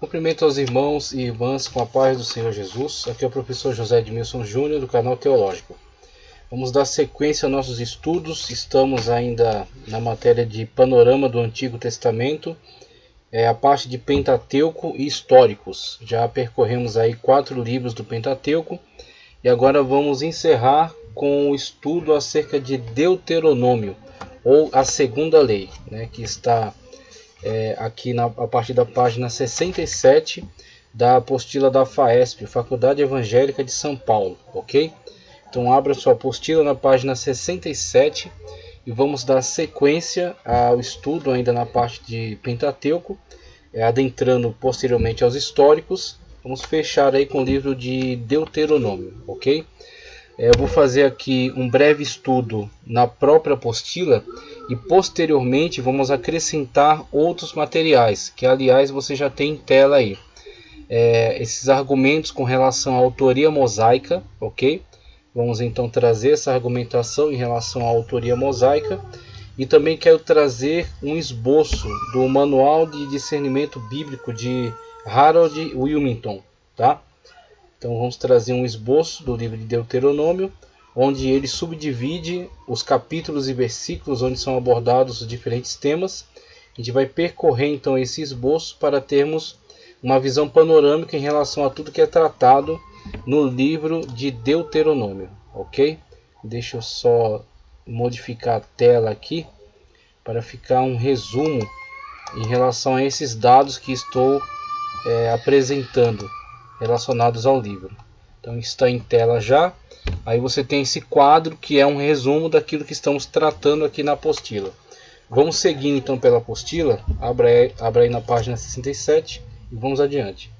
Cumprimento aos irmãos e irmãs com a paz do Senhor Jesus. Aqui é o professor José Edmilson Júnior, do canal Teológico. Vamos dar sequência aos nossos estudos. Estamos ainda na matéria de panorama do Antigo Testamento, a parte de Pentateuco e históricos. Já percorremos aí 4 livros do Pentateuco e agora vamos encerrar com o estudo acerca de Deuteronômio, ou a segunda lei, que está aqui a partir da página 67 da apostila da FAESP, Faculdade Evangélica de São Paulo, ok? Então abra sua apostila na página 67 e vamos dar sequência ao estudo ainda na parte de Pentateuco, adentrando posteriormente aos históricos. Vamos fechar aí com o livro de Deuteronômio, ok? Eu vou fazer aqui um breve estudo na própria apostila e posteriormente vamos acrescentar outros materiais, que aliás você já tem em tela aí. Esses argumentos com relação à autoria mosaica, ok? Vamos então trazer essa argumentação em relação à autoria mosaica e também quero trazer um esboço do Manual de Discernimento Bíblico de Harold Willmington, tá? Então vamos trazer um esboço do livro de Deuteronômio, onde ele subdivide os capítulos e versículos onde são abordados os diferentes temas. A gente vai percorrer então esse esboço para termos uma visão panorâmica em relação a tudo que é tratado no livro de Deuteronômio, ok? Deixa eu só modificar a tela aqui para ficar um resumo em relação a esses dados que estou apresentando relacionados ao livro. Então está em tela já. Aí você tem esse quadro que é um resumo daquilo que estamos tratando aqui na apostila. Vamos seguindo então pela apostila. Abra aí na página 67 e vamos adiante.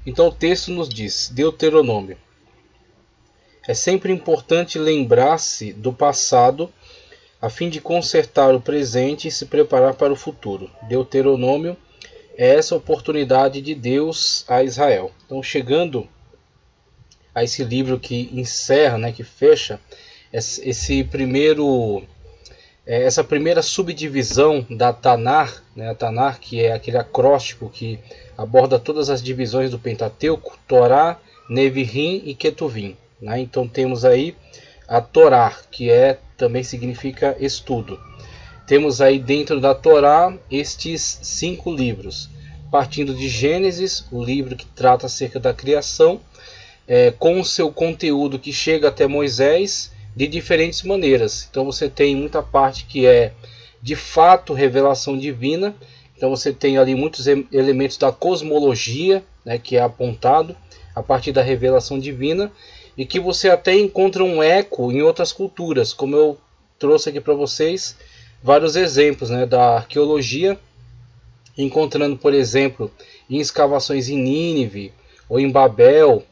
Então o texto nos diz, Deuteronômio: é sempre importante lembrar-se do passado a fim de consertar o presente e se preparar para o futuro. Deuteronômio é essa oportunidade de Deus a Israel. Então, chegando a esse livro que encerra, que fecha essa primeira subdivisão da Tanar, a Tanar, que é aquele acróstico que aborda todas as divisões do Pentateuco, Torá, Nevirim e Ketuvim. Então temos aí a Torá, que também significa estudo. Temos aí dentro da Torá estes 5 livros, partindo de Gênesis, o livro que trata acerca da criação, com o seu conteúdo que chega até Moisés de diferentes maneiras. Então você tem muita parte que é de fato revelação divina. Então você tem ali muitos elementos da cosmologia, que é apontado a partir da revelação divina, e que você até encontra um eco em outras culturas, como eu trouxe aqui para vocês vários exemplos da arqueologia, encontrando, por exemplo, em escavações em Nínive, ou em Babel,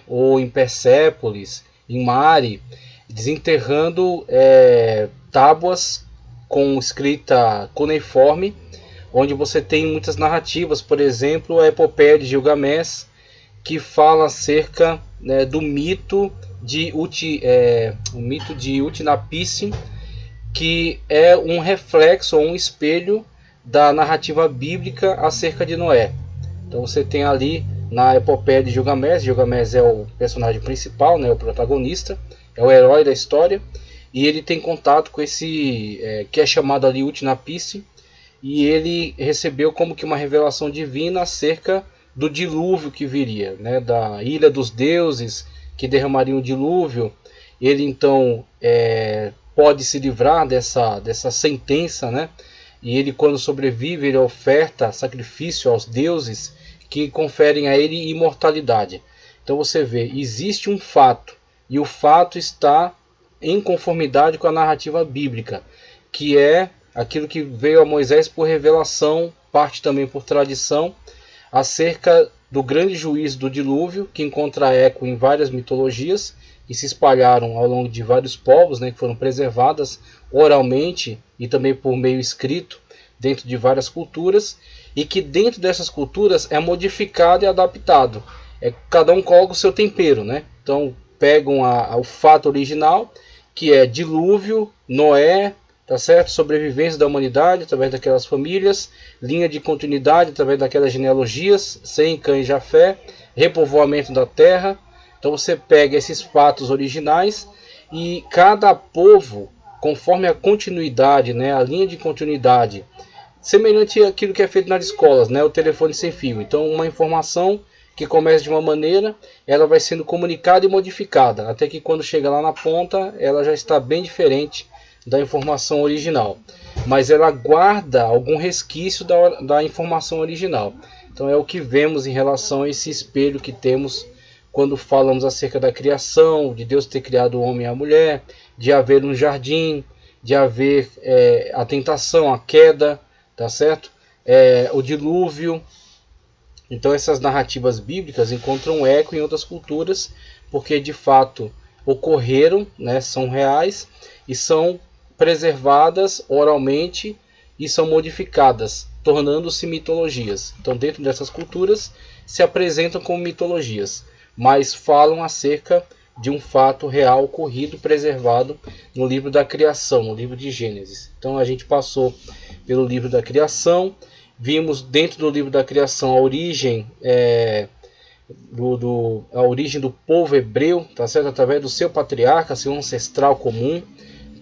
ou em Persépolis, em Mari, desenterrando tábuas com escrita cuneiforme, onde você tem muitas narrativas, por exemplo, a epopeia de Gilgamesh, que fala acerca do mito de Utnapishtim, que é um reflexo ou um espelho da narrativa bíblica acerca de Noé. Então você tem ali na epopeia de Gilgamesh, Gilgamesh é o personagem principal, o protagonista, é o herói da história, e ele tem contato com esse que é chamado ali Utnapishtim, e ele recebeu como que uma revelação divina acerca do dilúvio que viria, da ilha dos deuses que derramariam o dilúvio. Ele então pode se livrar dessa sentença, e ele, quando sobrevive, ele oferta sacrifício aos deuses que conferem a ele imortalidade. Então você vê, existe um fato, e o fato está em conformidade com a narrativa bíblica, que é aquilo que veio a Moisés por revelação, parte também por tradição, acerca do grande juízo do dilúvio, que encontra eco em várias mitologias, que se espalharam ao longo de vários povos, que foram preservadas oralmente e também por meio escrito dentro de várias culturas, e que dentro dessas culturas é modificado e adaptado. Cada um coloca o seu tempero, Então pegam o fato original, que é dilúvio, Noé, tá certo? Sobrevivência da humanidade através daquelas famílias, linha de continuidade através daquelas genealogias, Sem, Cã e Jafé, repovoamento da terra. Então você pega esses fatos originais e cada povo, conforme a continuidade, né, a linha de continuidade, semelhante àquilo que é feito nas escolas, né, o telefone sem fio. Então uma informação que começa de uma maneira, ela vai sendo comunicada e modificada, até que quando chega lá na ponta, ela já está bem diferente da informação original. Mas ela guarda algum resquício da informação original. Então é o que vemos em relação a esse espelho que temos quando falamos acerca da criação, de Deus ter criado o homem e a mulher, de haver um jardim, de haver a tentação, a queda, tá certo? O dilúvio. Então essas narrativas bíblicas encontram eco em outras culturas, porque de fato ocorreram, né, são reais e são preservadas oralmente e são modificadas, tornando-se mitologias. Então dentro dessas culturas se apresentam como mitologias, mas falam acerca de um fato real ocorrido, preservado no livro da criação, no livro de Gênesis. Então a gente passou pelo livro da criação, vimos dentro do livro da criação a origem a origem do povo hebreu, tá certo? Através do seu patriarca, seu ancestral comum.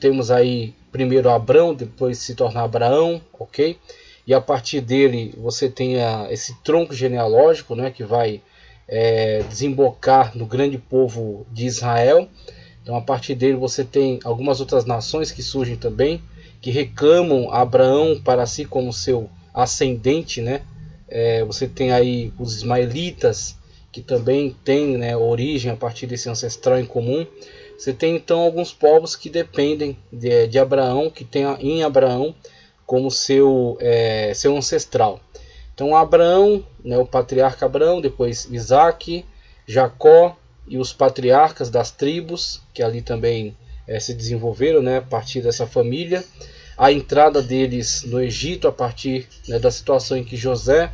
Temos aí primeiro Abrão, depois se torna Abraão, ok? E a partir dele você tem esse tronco genealógico, né, que vai desembocar no grande povo de Israel. Então a partir dele você tem algumas outras nações que surgem também, que reclamam Abraão para si como seu ascendente, né? Você tem aí os ismaelitas, que também têm, né, origem a partir desse ancestral em comum. Você tem então alguns povos que dependem de Abraão, que tem em Abraão como seu ancestral. Então Abraão, né, o patriarca Abraão, depois Isaac, Jacó e os patriarcas das tribos, que ali também se desenvolveram, né, a partir dessa família. A entrada deles no Egito a partir, né, da situação em que José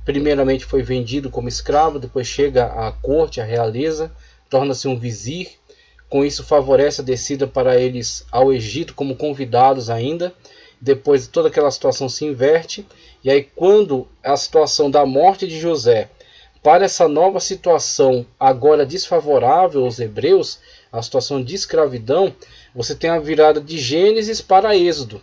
primeiramente foi vendido como escravo, depois chega à corte, à realeza, torna-se um vizir. Com isso favorece a descida para eles ao Egito como convidados ainda. Depois toda aquela situação se inverte. E aí quando a situação da morte de José para essa nova situação agora desfavorável aos hebreus, a situação de escravidão, você tem a virada de Gênesis para Êxodo.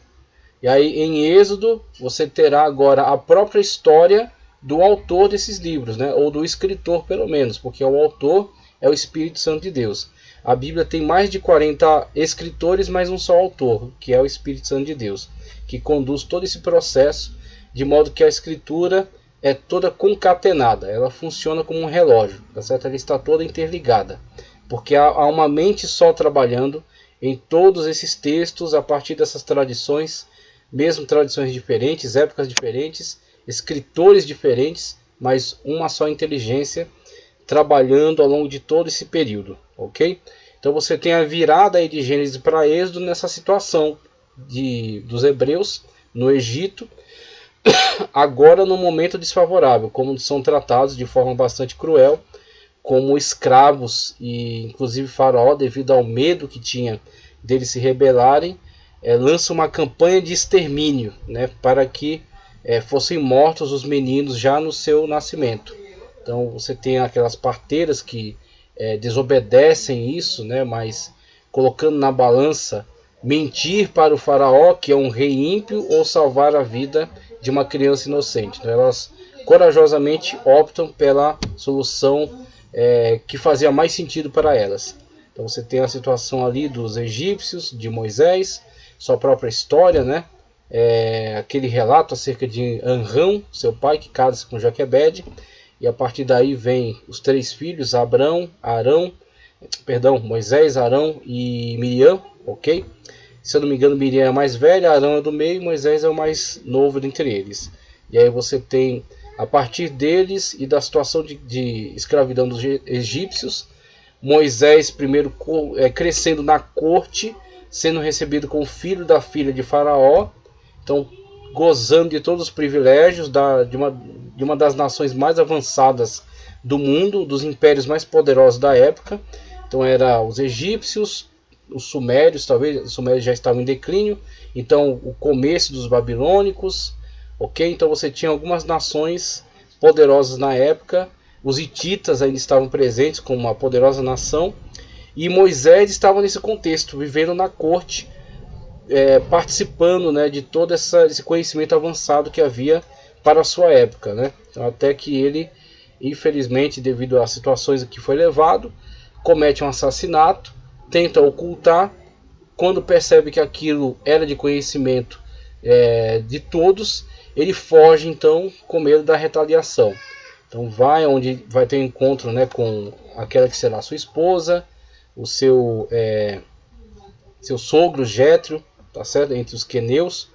E aí em Êxodo você terá agora a própria história do autor desses livros, né? Ou do escritor pelo menos, porque o autor é o Espírito Santo de Deus. A Bíblia tem mais de 40 escritores, mas um só autor, que é o Espírito Santo de Deus, que conduz todo esse processo, de modo que a escritura é toda concatenada, ela funciona como um relógio, tá certo? Ela está toda interligada, porque há uma mente só trabalhando em todos esses textos a partir dessas tradições, mesmo tradições diferentes, épocas diferentes, escritores diferentes, mas uma só inteligência trabalhando ao longo de todo esse período, ok? Então você tem a virada aí de Gênesis para Êxodo nessa situação dos hebreus no Egito, agora no momento desfavorável, como são tratados de forma bastante cruel, como escravos, e inclusive Faraó, devido ao medo que tinha deles se rebelarem, lança uma campanha de extermínio, né, para que fossem mortos os meninos já no seu nascimento. Então você tem aquelas parteiras que desobedecem isso, né, mas colocando na balança mentir para o faraó, que é um rei ímpio, ou salvar a vida de uma criança inocente. Então elas corajosamente optam pela solução que fazia mais sentido para elas. Então você tem a situação ali dos egípcios, de Moisés, sua própria história, né? Aquele relato acerca de Anrão, seu pai, que casa com Joquebede, e a partir daí vem os 3 filhos, Moisés, Arão e Miriam, ok? Se eu não me engano, Miriam é a mais velha, Arão é do meio e Moisés é o mais novo dentre eles. E aí você tem, a partir deles e da situação de escravidão dos egípcios, Moisés primeiro crescendo na corte, sendo recebido como filho da filha de Faraó, então gozando de todos os privilégios de uma das nações mais avançadas do mundo, dos impérios mais poderosos da época. Então eram os egípcios, os sumérios, talvez os sumérios já estavam em declínio, então o começo dos babilônicos, ok? Então você tinha algumas nações poderosas na época, os hititas ainda estavam presentes como uma poderosa nação, e Moisés estava nesse contexto, vivendo na corte, participando, né, de todo esse conhecimento avançado que havia para a sua época, né? Então, até que ele, infelizmente, devido às situações a que foi levado, comete um assassinato, tenta ocultar, quando percebe que aquilo era de conhecimento de todos, ele foge então com medo da retaliação. Então vai onde vai ter um encontro, né, com aquela que será sua esposa, o seu sogro Jétro, tá certo? Entre os queneus,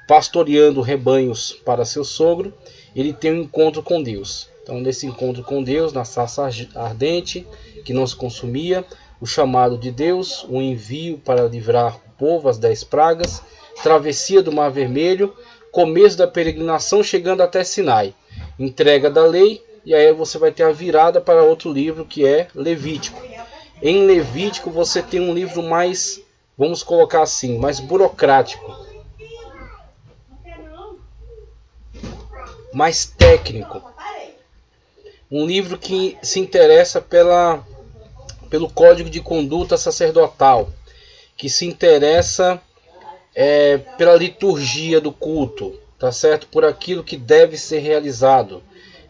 pastoreando rebanhos para seu sogro, ele tem um encontro com Deus. Então nesse encontro com Deus, na sarça ardente, que não se consumia, o chamado de Deus, o envio para livrar o povo, as 10 pragas, travessia do Mar Vermelho, começo da peregrinação chegando até Sinai, entrega da lei, e aí você vai ter a virada para outro livro que é Levítico. Em Levítico você tem um livro mais, vamos colocar assim, mais burocrático, mais técnico. Um livro que se interessa pelo código de conduta sacerdotal, que se interessa pela liturgia do culto, tá certo? Por aquilo que deve ser realizado,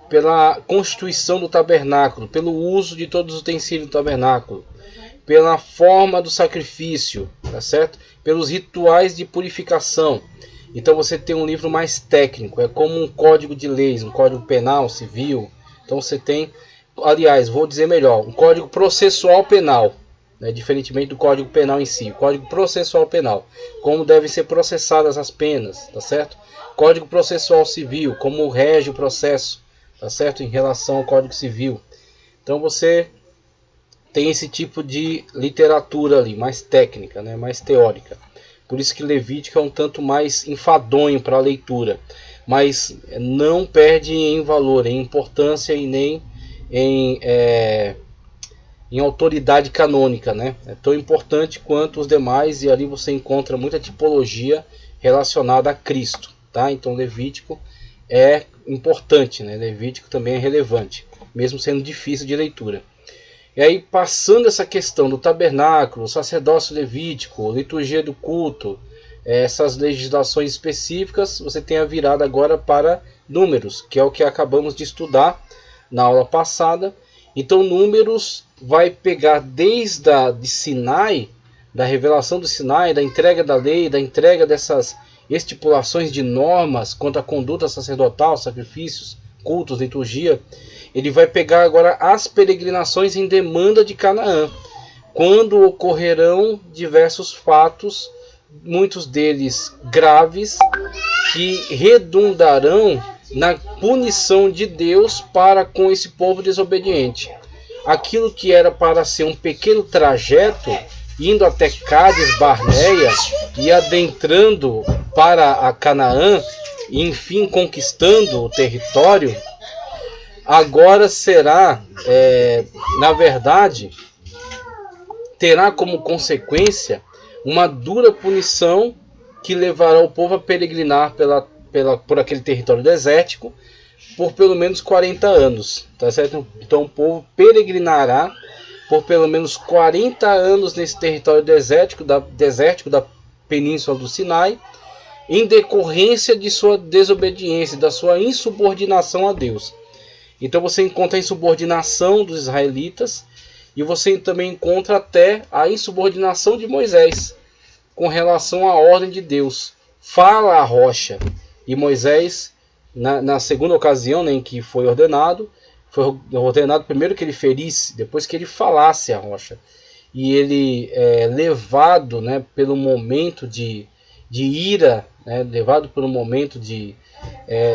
pela constituição do tabernáculo, pelo uso de todos os utensílios do tabernáculo, pela forma do sacrifício, tá certo? Pelos rituais de purificação. Então você tem um livro mais técnico, é como um código de leis, um código penal, civil. Então você tem, aliás, vou dizer melhor, um código processual penal, né, diferentemente do código penal em si, o código processual penal, como devem ser processadas as penas, tá certo? Código processual civil, como rege o processo, tá certo? Em relação ao código civil. Então você tem esse tipo de literatura ali, mais técnica, né, mais teórica. Por isso que Levítico é um tanto mais enfadonho para a leitura, mas não perde em valor, em importância e nem em autoridade canônica, né? É tão importante quanto os demais, e ali você encontra muita tipologia relacionada a Cristo, tá? Então Levítico é importante, né? Levítico também é relevante, mesmo sendo difícil de leitura. E aí, passando essa questão do tabernáculo, sacerdócio levítico, liturgia do culto, essas legislações específicas, você tem a virada agora para Números, que é o que acabamos de estudar na aula passada. Então Números vai pegar desde de Sinai, da revelação do Sinai, da entrega da lei, da entrega dessas estipulações de normas quanto à conduta sacerdotal, sacrifícios, cultos, liturgia. Ele vai pegar agora as peregrinações em demanda de Canaã, quando ocorrerão diversos fatos, muitos deles graves, que redundarão na punição de Deus para com esse povo desobediente. Aquilo que era para ser um pequeno trajeto, indo até Cádiz Barneia e adentrando para a Canaã, e enfim conquistando o território, agora será, na verdade, terá como consequência uma dura punição que levará o povo a peregrinar por aquele território desértico por pelo menos 40 anos, tá certo? Então o povo peregrinará por pelo menos 40 anos nesse território desértico da península do Sinai, em decorrência de sua desobediência, da sua insubordinação a Deus. Então você encontra a insubordinação dos israelitas, e você também encontra até a insubordinação de Moisés com relação à ordem de Deus. Fala a rocha, e Moisés, na segunda ocasião, né, em que foi ordenado primeiro que ele ferisse, depois que ele falasse a rocha. E ele levado, né, pelo momento de ira, né, levado por um momento de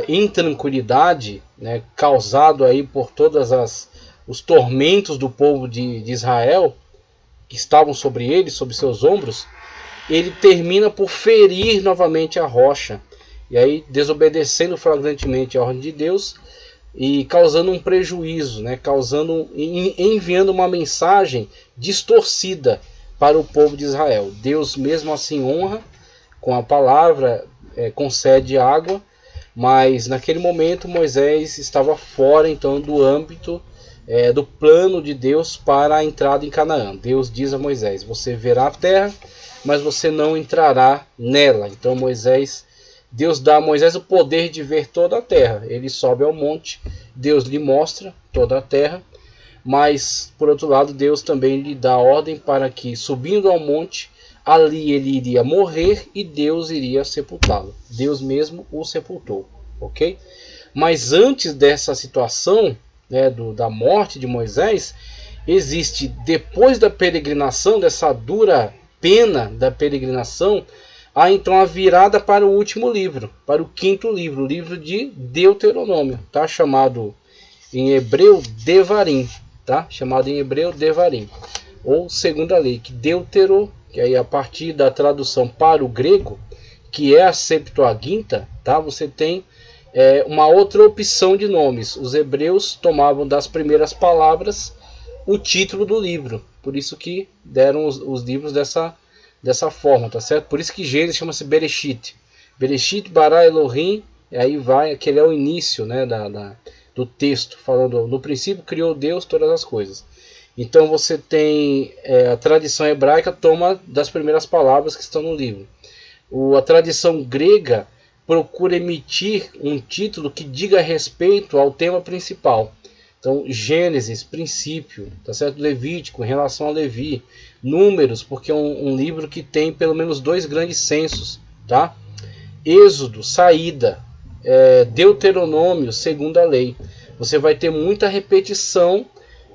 intranquilidade, né, causado aí por todas os tormentos do povo de Israel, que estavam sobre ele, sobre seus ombros, ele termina por ferir novamente a rocha. E aí, desobedecendo flagrantemente a ordem de Deus, e causando um prejuízo, né? Enviando uma mensagem distorcida para o povo de Israel. Deus mesmo assim honra com a palavra, concede água, mas naquele momento Moisés estava fora então do âmbito do plano de Deus para a entrada em Canaã. Deus diz a Moisés: você verá a terra, mas você não entrará nela. Então Deus dá a Moisés o poder de ver toda a terra. Ele sobe ao monte, Deus lhe mostra toda a terra, mas por outro lado Deus também lhe dá ordem para que, subindo ao monte, ali ele iria morrer e Deus iria sepultá-lo. Deus mesmo o sepultou, ok? Mas antes dessa situação, né, da morte de Moisés, existe, depois da peregrinação, dessa dura pena da peregrinação, há então a virada para o último livro, para o quinto livro, o livro de Deuteronômio, tá? Chamado em hebreu Devarim, tá? Chamado em hebreu Devarim, ou segunda lei, que Deutero, que aí a partir da tradução para o grego, que é a Septuaginta, tá? Você tem uma outra opção de nomes. Os hebreus tomavam das primeiras palavras o título do livro, por isso que deram os livros dessa forma, tá certo? Por isso que Gênesis chama-se Bereshit. Bereshit bara Elohim, e aí vai, aquele é o início, né, do texto, falando: no princípio criou Deus todas as coisas. Então você tem a tradição hebraica toma das primeiras palavras que estão no livro. A tradição grega procura emitir um título que diga respeito ao tema principal. Então, Gênesis, princípio, tá certo? Levítico, em relação a Levi. Números, porque é um livro que tem pelo menos 2 grandes censos, tá? Êxodo, saída. Deuteronômio, segunda lei. Você vai ter muita repetição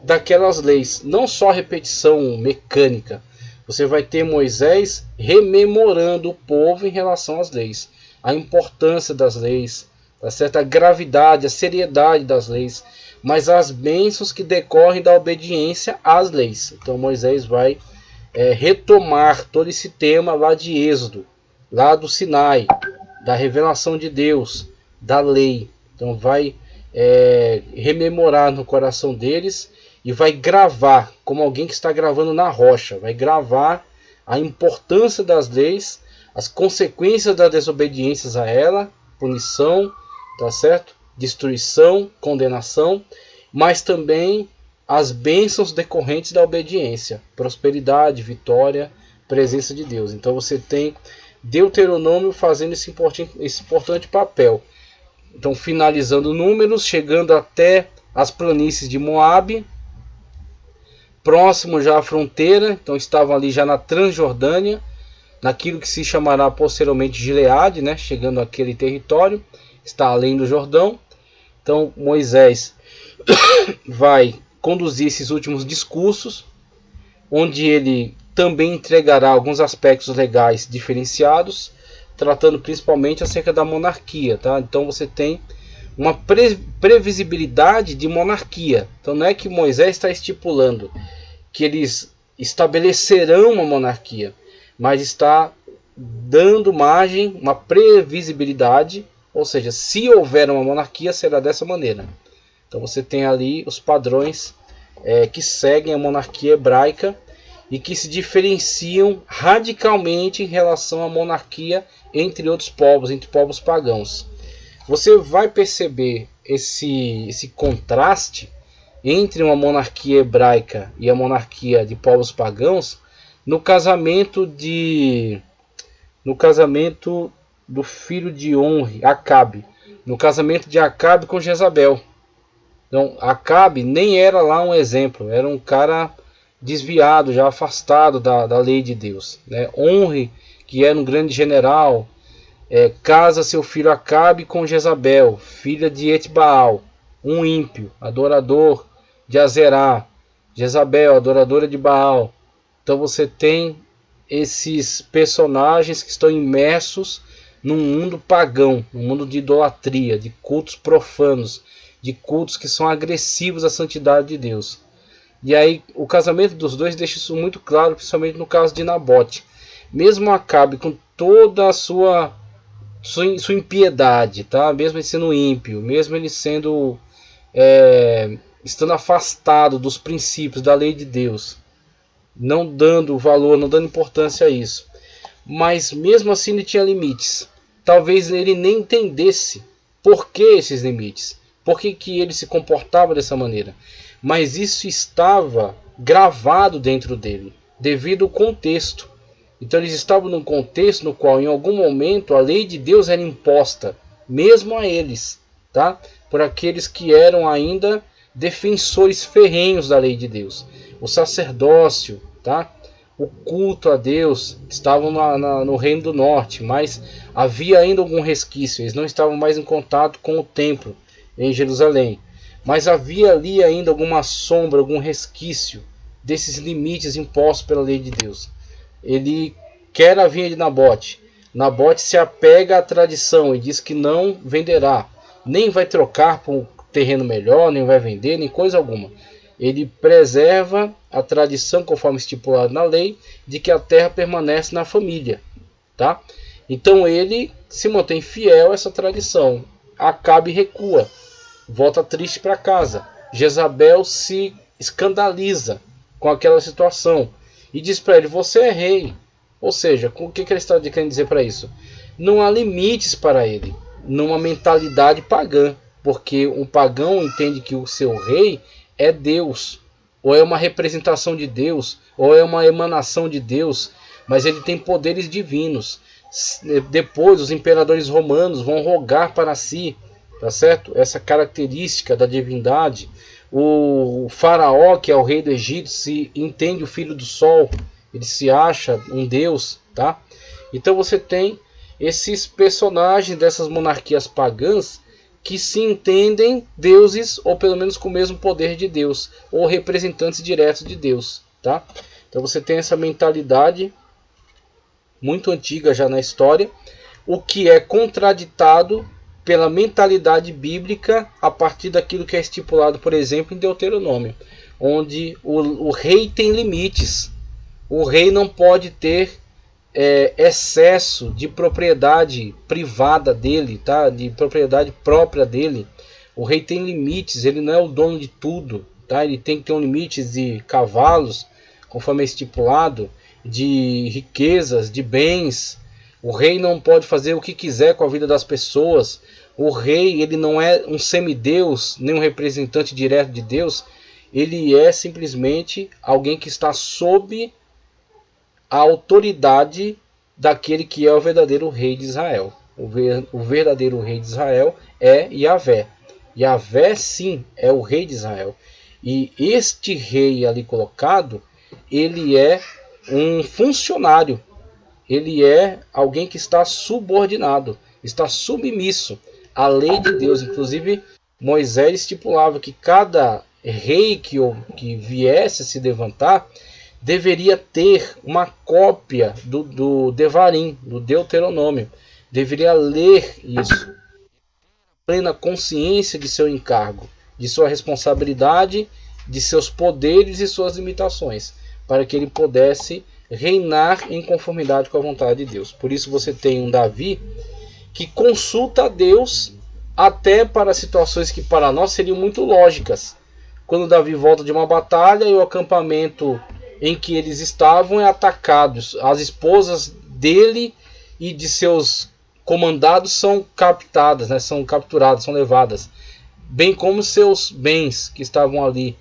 daquelas leis, não só repetição mecânica. Você vai ter Moisés rememorando o povo em relação às leis, a importância das leis, tá certo? A gravidade, a seriedade das leis, mas as bênçãos que decorrem da obediência às leis. Então Moisés vai retomar todo esse tema lá de Êxodo, lá do Sinai, da revelação de Deus, da lei. Então vai rememorar no coração deles e vai gravar, como alguém que está gravando na rocha, vai gravar a importância das leis, as consequências das desobediências a ela, punição, tá certo? Destruição, condenação, mas também as bênçãos decorrentes da obediência, prosperidade, vitória, presença de Deus. Então você tem Deuteronômio fazendo esse importante papel. Então, finalizando Números, chegando até as planícies de Moabe, próximo já à fronteira. Então estavam ali já na Transjordânia, naquilo que se chamará posteriormente Gileade, né? Chegando àquele território, está além do Jordão. Então Moisés vai conduzir esses últimos discursos, onde ele também entregará alguns aspectos legais diferenciados, tratando principalmente acerca da monarquia, tá? Então você tem uma previsibilidade de monarquia. Então não é que Moisés está estipulando que eles estabelecerão uma monarquia, mas está dando margem, uma previsibilidade, ou seja, se houver uma monarquia será dessa maneira. Então você tem ali os padrões que seguem a monarquia hebraica e que se diferenciam radicalmente em relação à monarquia entre outros povos, entre povos pagãos. Você vai perceber esse contraste entre uma monarquia hebraica e a monarquia de povos pagãos no casamento do filho de Onri, Acabe, no casamento de Acabe com Jezabel. Então, Acabe nem era lá um exemplo, era um cara desviado, já afastado da lei de Deus, né? Onri, que era um grande general, casa seu filho Acabe com Jezabel, filha de Etbaal, um ímpio, adorador de Azerá. Jezabel, adoradora de Baal. Então você tem esses personagens que estão imersos num mundo pagão, num mundo de idolatria, de cultos profanos, de cultos que são agressivos à santidade de Deus. E aí o casamento dos dois deixa isso muito claro, principalmente no caso de Nabote. Mesmo Acabe com toda a sua impiedade, tá? Mesmo ele sendo ímpio, mesmo ele sendo estando afastado dos princípios da lei de Deus, não dando valor, não dando importância a isso. Mas mesmo assim ele tinha limites. Talvez ele nem entendesse por que esses limites, por que ele se comportava dessa maneira. Mas isso estava gravado dentro dele, devido ao contexto. Então eles estavam num contexto no qual em algum momento a lei de Deus era imposta, mesmo a eles, tá? Por aqueles que eram ainda defensores ferrenhos da lei de Deus. O sacerdócio, tá? O culto a Deus estavam no Reino do Norte, mas havia ainda algum resquício. Eles não estavam mais em contato com o templo em Jerusalém, mas havia ali ainda alguma sombra, algum resquício desses limites impostos pela lei de Deus. Ele quer a vinha de Nabote. Nabote se apega à tradição e diz que não venderá, nem vai trocar por um terreno melhor, nem vai vender, nem coisa alguma. Ele preserva a tradição, conforme estipulado na lei, de que a terra permanece na família, tá? Então ele se mantém fiel a essa tradição. Acabe recua, volta triste para casa. Jezabel se escandaliza com aquela situação e diz para ele: você é rei. Ou seja, o que ele está querendo dizer para isso? Não há limites para ele, numa mentalidade pagã, porque um pagão entende que o seu rei é Deus, ou é uma representação de Deus, ou é uma emanação de Deus, mas ele tem poderes divinos. Depois os imperadores romanos vão rogar para si, tá certo? Essa característica da divindade. O faraó, que é o rei do Egito, se entende o filho do sol, ele se acha um deus, tá? Então você tem esses personagens dessas monarquias pagãs que se entendem deuses, ou pelo menos com o mesmo poder de Deus, ou representantes diretos de Deus, tá? Então você tem essa mentalidade muito antiga já na história, o que é contraditado pela mentalidade bíblica a partir daquilo que é estipulado, por exemplo, em Deuteronômio, onde o rei tem limites. O rei não pode ter excesso de propriedade privada dele, tá? De propriedade própria dele. O rei tem limites, ele não é o dono de tudo, tá? Ele tem que ter um limite de cavalos, conforme é estipulado, de riquezas, de bens. O rei não pode fazer o que quiser com a vida das pessoas. O rei, ele não é um semideus, nem um representante direto de Deus. Ele é simplesmente alguém que está sob a autoridade daquele que é o verdadeiro rei de Israel. O verdadeiro rei de Israel é Yahvé. Yahvé, sim, é o rei de Israel. E este rei ali colocado, ele é um funcionário. Ele é alguém que está subordinado, está submisso à lei de Deus. Inclusive, Moisés estipulava que cada rei que viesse a se levantar deveria ter uma cópia do Devarim, do Deuteronômio. Deveria ler isso. Plena consciência de seu encargo, de sua responsabilidade, de seus poderes e suas limitações, para que ele pudesse reinar em conformidade com a vontade de Deus. Por isso você tem um Davi que consulta a Deus até para situações que para nós seriam muito lógicas. Quando Davi volta de uma batalha e o acampamento em que eles estavam é atacado, as esposas dele e de seus comandados são captadas, né, são capturadas, são levadas, bem como seus bens que estavam ali.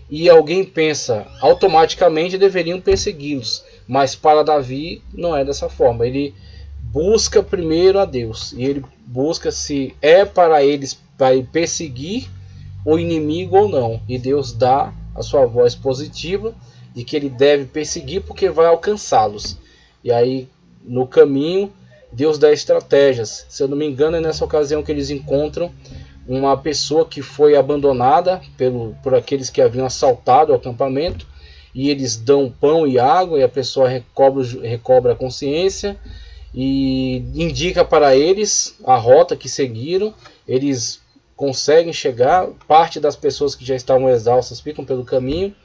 E alguém pensa, automaticamente deveriam persegui-los, mas para Davi não é dessa forma. Ele busca primeiro a Deus, e ele busca se é para eles para perseguir o inimigo ou não, e Deus dá a sua voz positiva de que ele deve perseguir porque vai alcançá-los. E aí no caminho Deus dá estratégias. Se eu não me engano é nessa ocasião que eles encontram uma pessoa que foi abandonada por aqueles que haviam assaltado o acampamento, e eles dão pão e água, e a pessoa recobra a consciência e indica para eles a rota que seguiram. Eles conseguem chegar, parte das pessoas que já estavam exaustas ficam pelo caminho,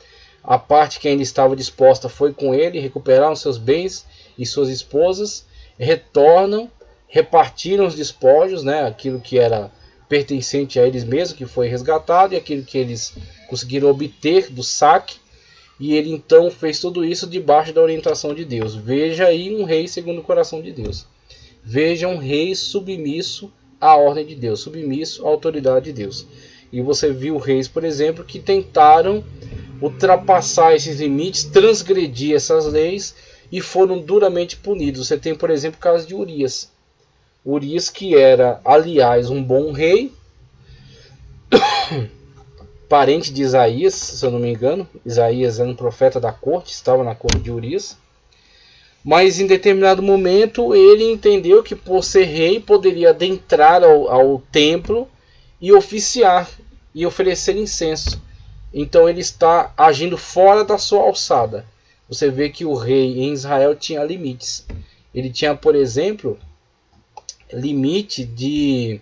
a parte que ainda estava disposta foi com ele, recuperaram seus bens e suas esposas, retornam, repartiram os despojos, né, aquilo que era pertencente a eles mesmos, que foi resgatado, e aquilo que eles conseguiram obter do saque. E ele então fez tudo isso debaixo da orientação de Deus. Veja aí um rei segundo o coração de Deus. Veja um rei submisso à ordem de Deus, submisso à autoridade de Deus. E você viu reis, por exemplo, que tentaram ultrapassar esses limites, transgredir essas leis e foram duramente punidos. Você tem, por exemplo, o caso de Urias. Urias, que era, aliás, um bom rei, parente de Isaías, se eu não me engano. Isaías era um profeta da corte, estava na corte de Urias. Mas em determinado momento ele entendeu que por ser rei poderia adentrar ao templo e oficiar e oferecer incenso. Então ele está agindo fora da sua alçada. Você vê que o rei em Israel tinha limites. Ele tinha, por exemplo, limite de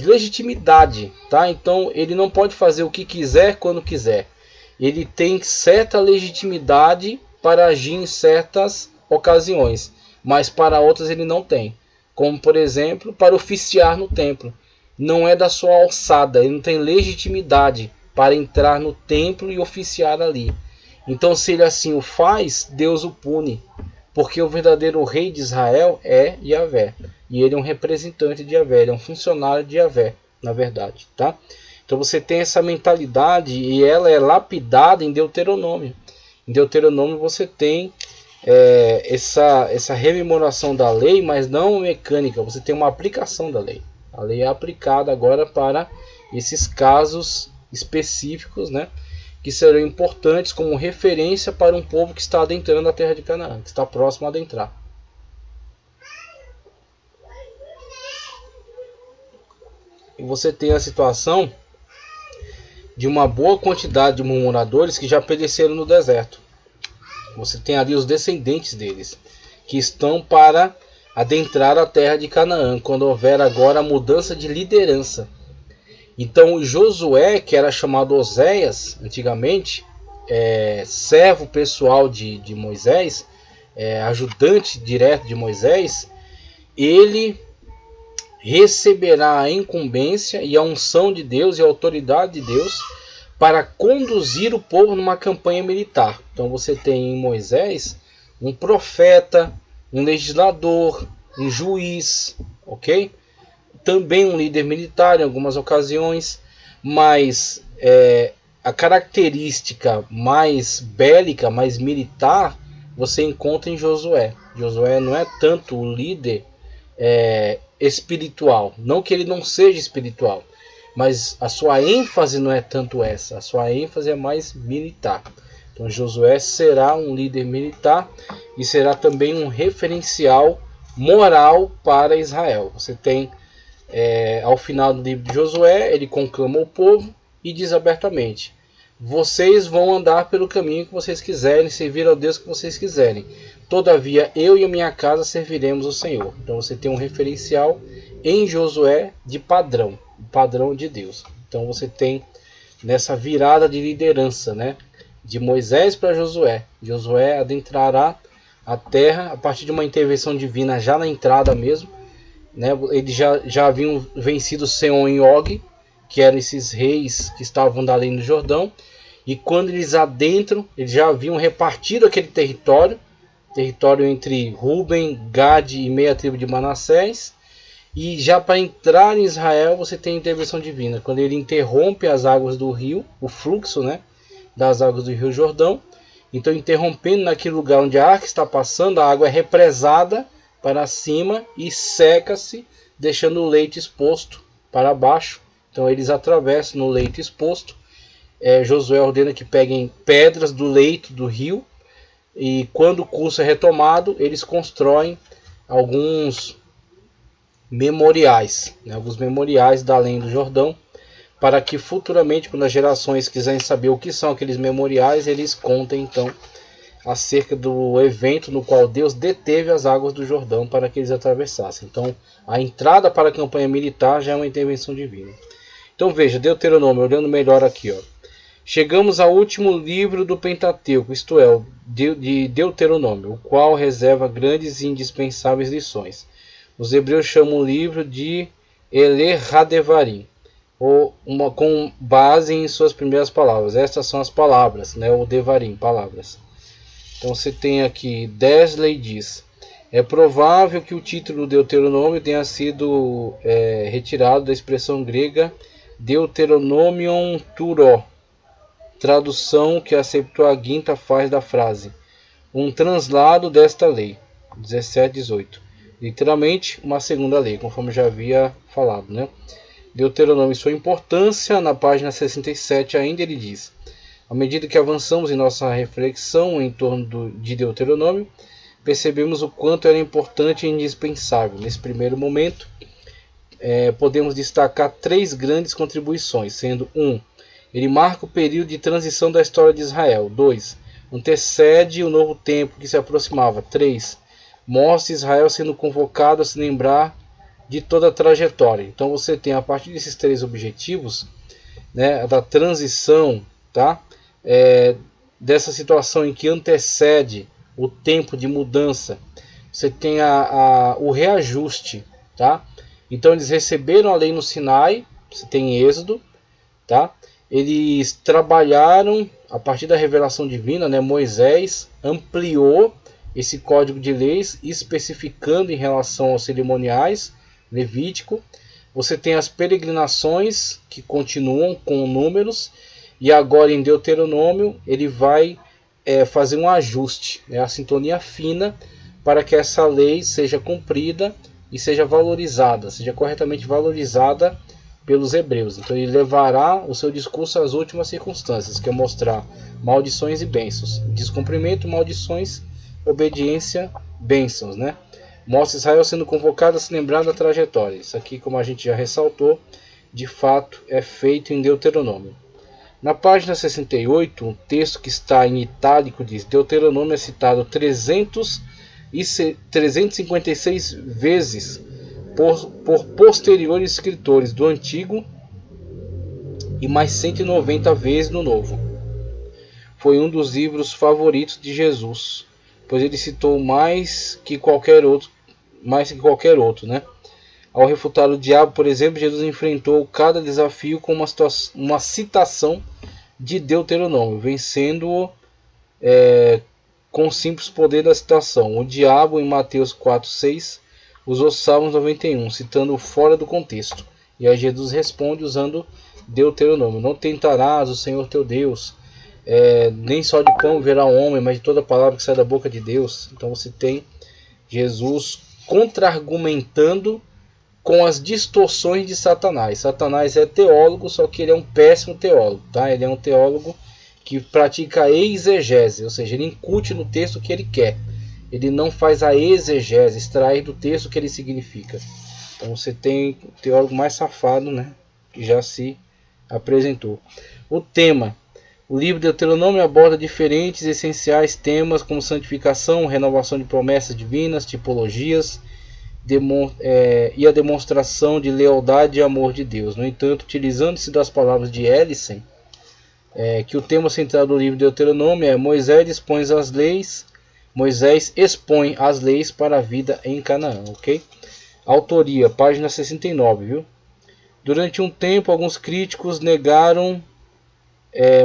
legitimidade, tá? Então ele não pode fazer o que quiser quando quiser. Ele tem certa legitimidade para agir em certas ocasiões, mas para outras ele não tem. Como, por exemplo, para oficiar no templo. Não é da sua alçada, ele não tem legitimidade para entrar no templo e oficiar ali. Então, se ele assim o faz, Deus o pune, porque o verdadeiro rei de Israel é Yahvé, e ele é um representante de Yahvé, ele é um funcionário de Yahvé, na verdade, tá? Então você tem essa mentalidade e ela é lapidada em Deuteronômio. Em Deuteronômio você tem essa rememoração da lei, mas não mecânica, você tem uma aplicação da lei. A lei é aplicada agora para esses casos específicos, né, que serão importantes como referência para um povo que está adentrando a terra de Canaã, que está próximo a adentrar. E você tem a situação de uma boa quantidade de murmuradores que já pereceram no deserto. Você tem ali os descendentes deles, que estão para adentrar a terra de Canaã, quando houver agora a mudança de liderança. Então Josué, que era chamado Oséias antigamente, servo pessoal de Moisés, ajudante direto de Moisés, ele receberá a incumbência e a unção de Deus e a autoridade de Deus para conduzir o povo numa campanha militar. Então você tem em Moisés um profeta, um legislador, um juiz, ok? Também um líder militar em algumas ocasiões, mas a característica mais bélica, mais militar, você encontra em Josué. Josué não é tanto o líder espiritual, não que ele não seja espiritual, mas a sua ênfase não é tanto essa, a sua ênfase é mais militar. Então Josué será um líder militar e será também um referencial moral para Israel. Você tem, ao final do livro de Josué, ele conclama o povo e diz abertamente: vocês vão andar pelo caminho que vocês quiserem, servir ao Deus que vocês quiserem. Todavia, eu e a minha casa serviremos o Senhor. Então você tem um referencial em Josué de padrão, o padrão de Deus. Então você tem nessa virada de liderança, né, de Moisés para Josué. Josué adentrará a terra a partir de uma intervenção divina já na entrada mesmo, né? Eles já haviam vencido Seom e Og, que eram esses reis que estavam dali no Jordão, e quando eles adentram, eles já haviam repartido aquele território entre Ruben, Gade e meia tribo de Manassés, e já para entrar em Israel você tem a intervenção divina, quando ele interrompe as águas do rio, o fluxo, né, das águas do rio Jordão. Então, interrompendo naquele lugar onde a arca está passando, a água é represada para cima e seca-se, deixando o leito exposto para baixo. Então eles atravessam no leito exposto. Josué ordena que peguem pedras do leito do rio, e quando o curso é retomado, eles constroem alguns memoriais, né, alguns memoriais da além do Jordão, para que futuramente, quando as gerações quiserem saber o que são aqueles memoriais, eles contem então acerca do evento no qual Deus deteve as águas do Jordão para que eles atravessassem. Então a entrada para a campanha militar já é uma intervenção divina. Então veja, Deuteronômio, olhando melhor aqui, ó. Chegamos ao último livro do Pentateuco, isto é, de Deuteronômio, o qual reserva grandes e indispensáveis lições. Os hebreus chamam o livro de ele hadevarim, ou com base em suas primeiras palavras. Estas são as palavras, né? O devarim, palavras. Então você tem aqui, Desley diz: é provável que o título Deuteronômio tenha sido retirado da expressão grega Deuteronomion Turó, tradução que a Septuaginta faz da frase, um translado desta lei, 17:18. Literalmente, uma segunda lei, conforme já havia falado, né? Deuteronômio e sua importância, na página 67 ainda ele diz: à medida que avançamos em nossa reflexão em torno de Deuteronômio, percebemos o quanto era importante e indispensável. Nesse primeiro momento, podemos destacar 3 grandes contribuições, sendo 1. Ele marca o período de transição da história de Israel. 2. Antecede o novo tempo que se aproximava. 3. Mostra Israel sendo convocado a se lembrar de toda a trajetória. Então você tem, a partir desses 3 objetivos, né, da transição, tá? Dessa situação em que antecede o tempo de mudança, você tem o reajuste, tá? Então eles receberam a lei no Sinai, você tem Êxodo, tá? Eles trabalharam a partir da revelação divina, né? Moisés ampliou esse código de leis, especificando em relação aos cerimoniais, Levítico. Você tem as peregrinações que continuam com números, e agora em Deuteronômio ele vai fazer um ajuste, né? A sintonia fina para que essa lei seja cumprida e seja valorizada, seja corretamente valorizada pelos hebreus. Então ele levará o seu discurso às últimas circunstâncias, que é mostrar maldições e bênçãos, descumprimento, maldições, obediência, bênçãos, né? Mostra Israel sendo convocado a se lembrar da trajetória. Isso aqui, como a gente já ressaltou, de fato é feito em Deuteronômio. Na página 68, um texto que está em itálico diz: Deuteronômio é citado 356 vezes por posteriores escritores do Antigo e mais 190 vezes no Novo. Foi um dos livros favoritos de Jesus, pois ele citou mais que qualquer outro, né? Ao refutar o diabo, por exemplo, Jesus enfrentou cada desafio com uma citação de Deuteronômio, vencendo-o com o simples poder da citação. O diabo, em Mateus 4:6, usou Salmos 91, citando fora do contexto. E aí Jesus responde usando Deuteronômio: não tentarás o Senhor teu Deus, nem só de pão verá o homem, mas de toda palavra que sai da boca de Deus. Então você tem Jesus contra-argumentando com as distorções de Satanás. Satanás é teólogo, só que ele é um péssimo teólogo, tá? Ele é um teólogo que pratica exegese, ou seja, ele incute no texto o que ele quer. Ele não faz a exegese, extrair do texto o que ele significa. Então você tem o teólogo mais safado, né, que já se apresentou. O tema: o livro de Deuteronômio aborda diferentes e essenciais temas como santificação, renovação de promessas divinas, tipologias e a demonstração de lealdade e amor de Deus. No entanto, utilizando-se das palavras de Ellison, que o tema central do livro de Deuteronômio é Moisés expõe as leis para a vida em Canaã, ok? Autoria, página 69, viu? Durante um tempo, alguns críticos negaram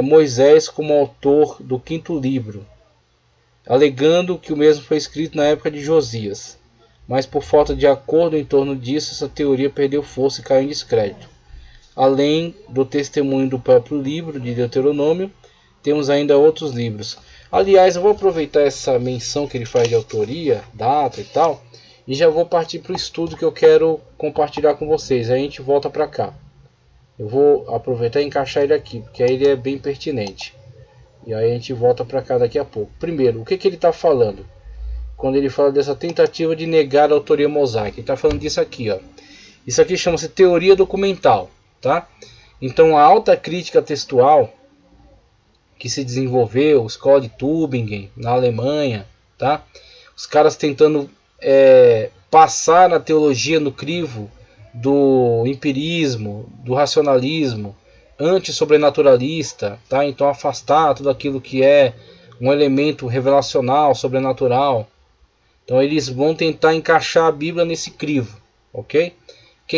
Moisés como autor do 5º livro, alegando que o mesmo foi escrito na época de Josias. Mas por falta de acordo em torno disso, essa teoria perdeu força e caiu em descrédito. Além do testemunho do próprio livro de Deuteronômio, temos ainda outros livros. Aliás, eu vou aproveitar essa menção que ele faz de autoria, data e tal, e já vou partir para o estudo que eu quero compartilhar com vocês. Aí a gente volta para cá. Eu vou aproveitar e encaixar ele aqui, porque aí ele é bem pertinente. E aí a gente volta para cá daqui a pouco. Primeiro, o que ele está falando? Quando ele fala dessa tentativa de negar a autoria mosaica, ele está falando disso aqui, ó. Isso aqui chama-se teoria documental, tá? Então a alta crítica textual que se desenvolveu, escola de Tübingen na Alemanha, tá? Os caras tentando passar na teologia no crivo do empirismo, do racionalismo, anti-sobrenaturalista, tá? Então afastar tudo aquilo que é um elemento revelacional, sobrenatural. Então eles vão tentar encaixar a Bíblia nesse crivo, ok?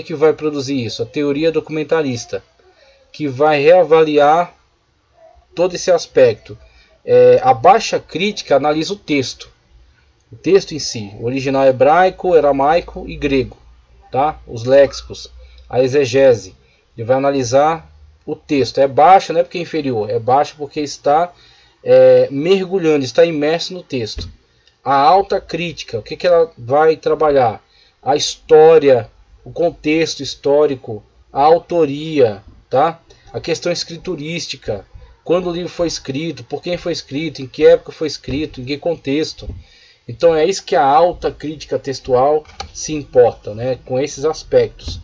que vai produzir isso? A teoria documentalista, que vai reavaliar todo esse aspecto. A baixa crítica analisa o texto em si, o original hebraico, aramaico e grego, tá? Os léxicos, a exegese. Ele vai analisar o texto. É baixa não é porque é inferior, é baixa porque está mergulhando, está imerso no texto. A alta crítica, o que ela vai trabalhar? A história, o contexto histórico, a autoria, tá? A questão escriturística, quando o livro foi escrito, por quem foi escrito, em que época foi escrito, em que contexto. Então é isso que a alta crítica textual se importa, né? Com esses aspectos.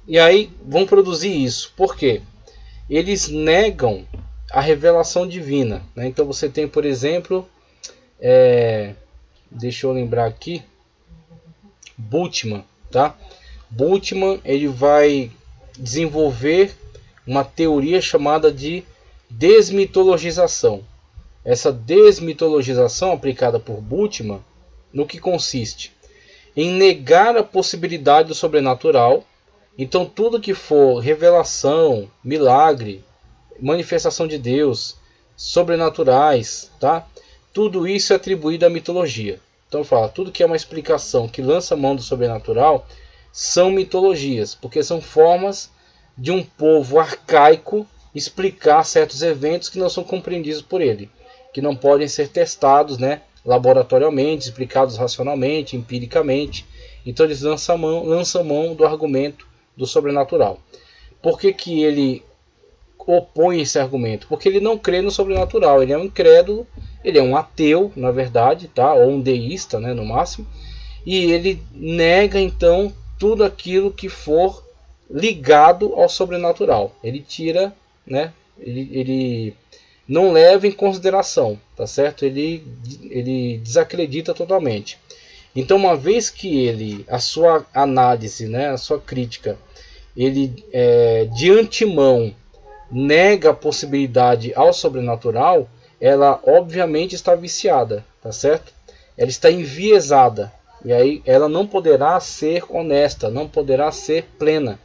E aí vão produzir isso. Por quê? Eles negam a revelação divina, né? Então você tem, por exemplo, deixa eu lembrar aqui, Bultmann, tá? Bultmann, ele vai desenvolver uma teoria chamada de desmitologização. Essa desmitologização aplicada por Bultmann, no que consiste? Em negar a possibilidade do sobrenatural. Então tudo que for revelação, milagre, manifestação de Deus, sobrenaturais, tá? Tudo isso é atribuído à mitologia. Então fala, tudo que é uma explicação que lança mão do sobrenatural são mitologias, porque são formas de um povo arcaico explicar certos eventos que não são compreendidos por ele, que não podem ser testados, né, laboratorialmente, explicados racionalmente, empiricamente. Então eles lançam mão do argumento do sobrenatural. Por que ele opõe esse argumento? Porque ele não crê no sobrenatural, ele é um incrédulo, ele é um ateu, na verdade, tá? Ou um deísta, né, no máximo, e ele nega então tudo aquilo que for ligado ao sobrenatural. Ele tira, né, ele não leva em consideração, tá certo? Ele desacredita totalmente. Então, uma vez que a sua análise, né, a sua crítica, ele de antemão nega a possibilidade ao sobrenatural, ela obviamente está viciada, tá certo? Ela está enviesada, e aí ela não poderá ser honesta, não poderá ser plena,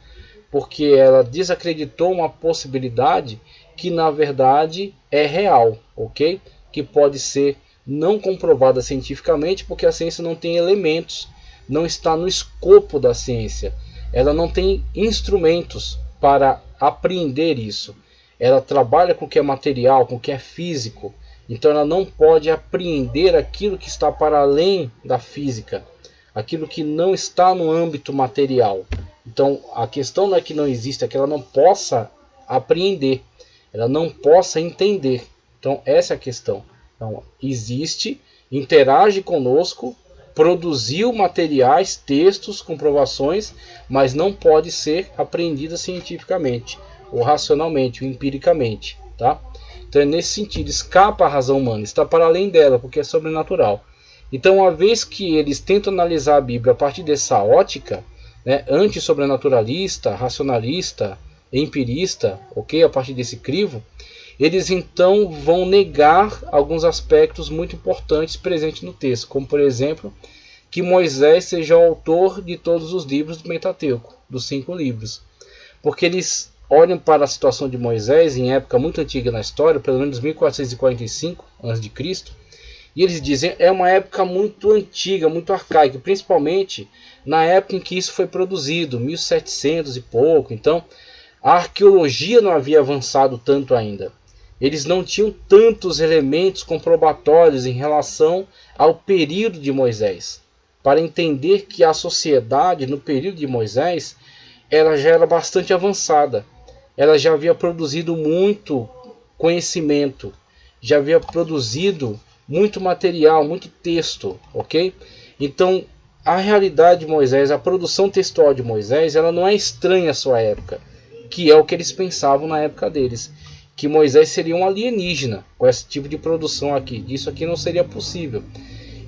porque ela desacreditou uma possibilidade que na verdade é real, ok? Que pode ser não comprovada cientificamente, porque a ciência não tem elementos, não está no escopo da ciência, ela não tem instrumentos para apreender isso. Ela trabalha com o que é material, com o que é físico, então ela não pode apreender aquilo que está para além da física, aquilo que não está no âmbito material. Então a questão não é que não existe, é que ela não possa apreender, ela não possa entender. Então essa é a questão. Então, existe, interage conosco, produziu materiais, textos, comprovações, mas não pode ser apreendida cientificamente, ou racionalmente, ou empiricamente, tá? Então é nesse sentido, escapa à razão humana, está para além dela, porque é sobrenatural. Então, uma vez que eles tentam analisar a Bíblia a partir dessa ótica, né, anti-sobrenaturalista, racionalista, empirista, ok? A partir desse crivo, eles então vão negar alguns aspectos muito importantes presentes no texto, como por exemplo, que Moisés seja o autor de todos os livros do Pentateuco, dos 5 livros. Porque eles olham para a situação de Moisés em época muito antiga na história, pelo menos 1445 a.C., e eles dizem é uma época muito antiga, muito arcaica, principalmente na época em que isso foi produzido, 1700 e pouco. Então a arqueologia não havia avançado tanto ainda. Eles não tinham tantos elementos comprobatórios em relação ao período de Moisés, para entender que a sociedade no período de Moisés ela já era bastante avançada. Ela já havia produzido muito conhecimento, já havia produzido muito material, muito texto, ok? Então a realidade de Moisés, a produção textual de Moisés, ela não é estranha à sua época, que é o que eles pensavam na época deles, que Moisés seria um alienígena com esse tipo de produção aqui. Isso aqui não seria possível.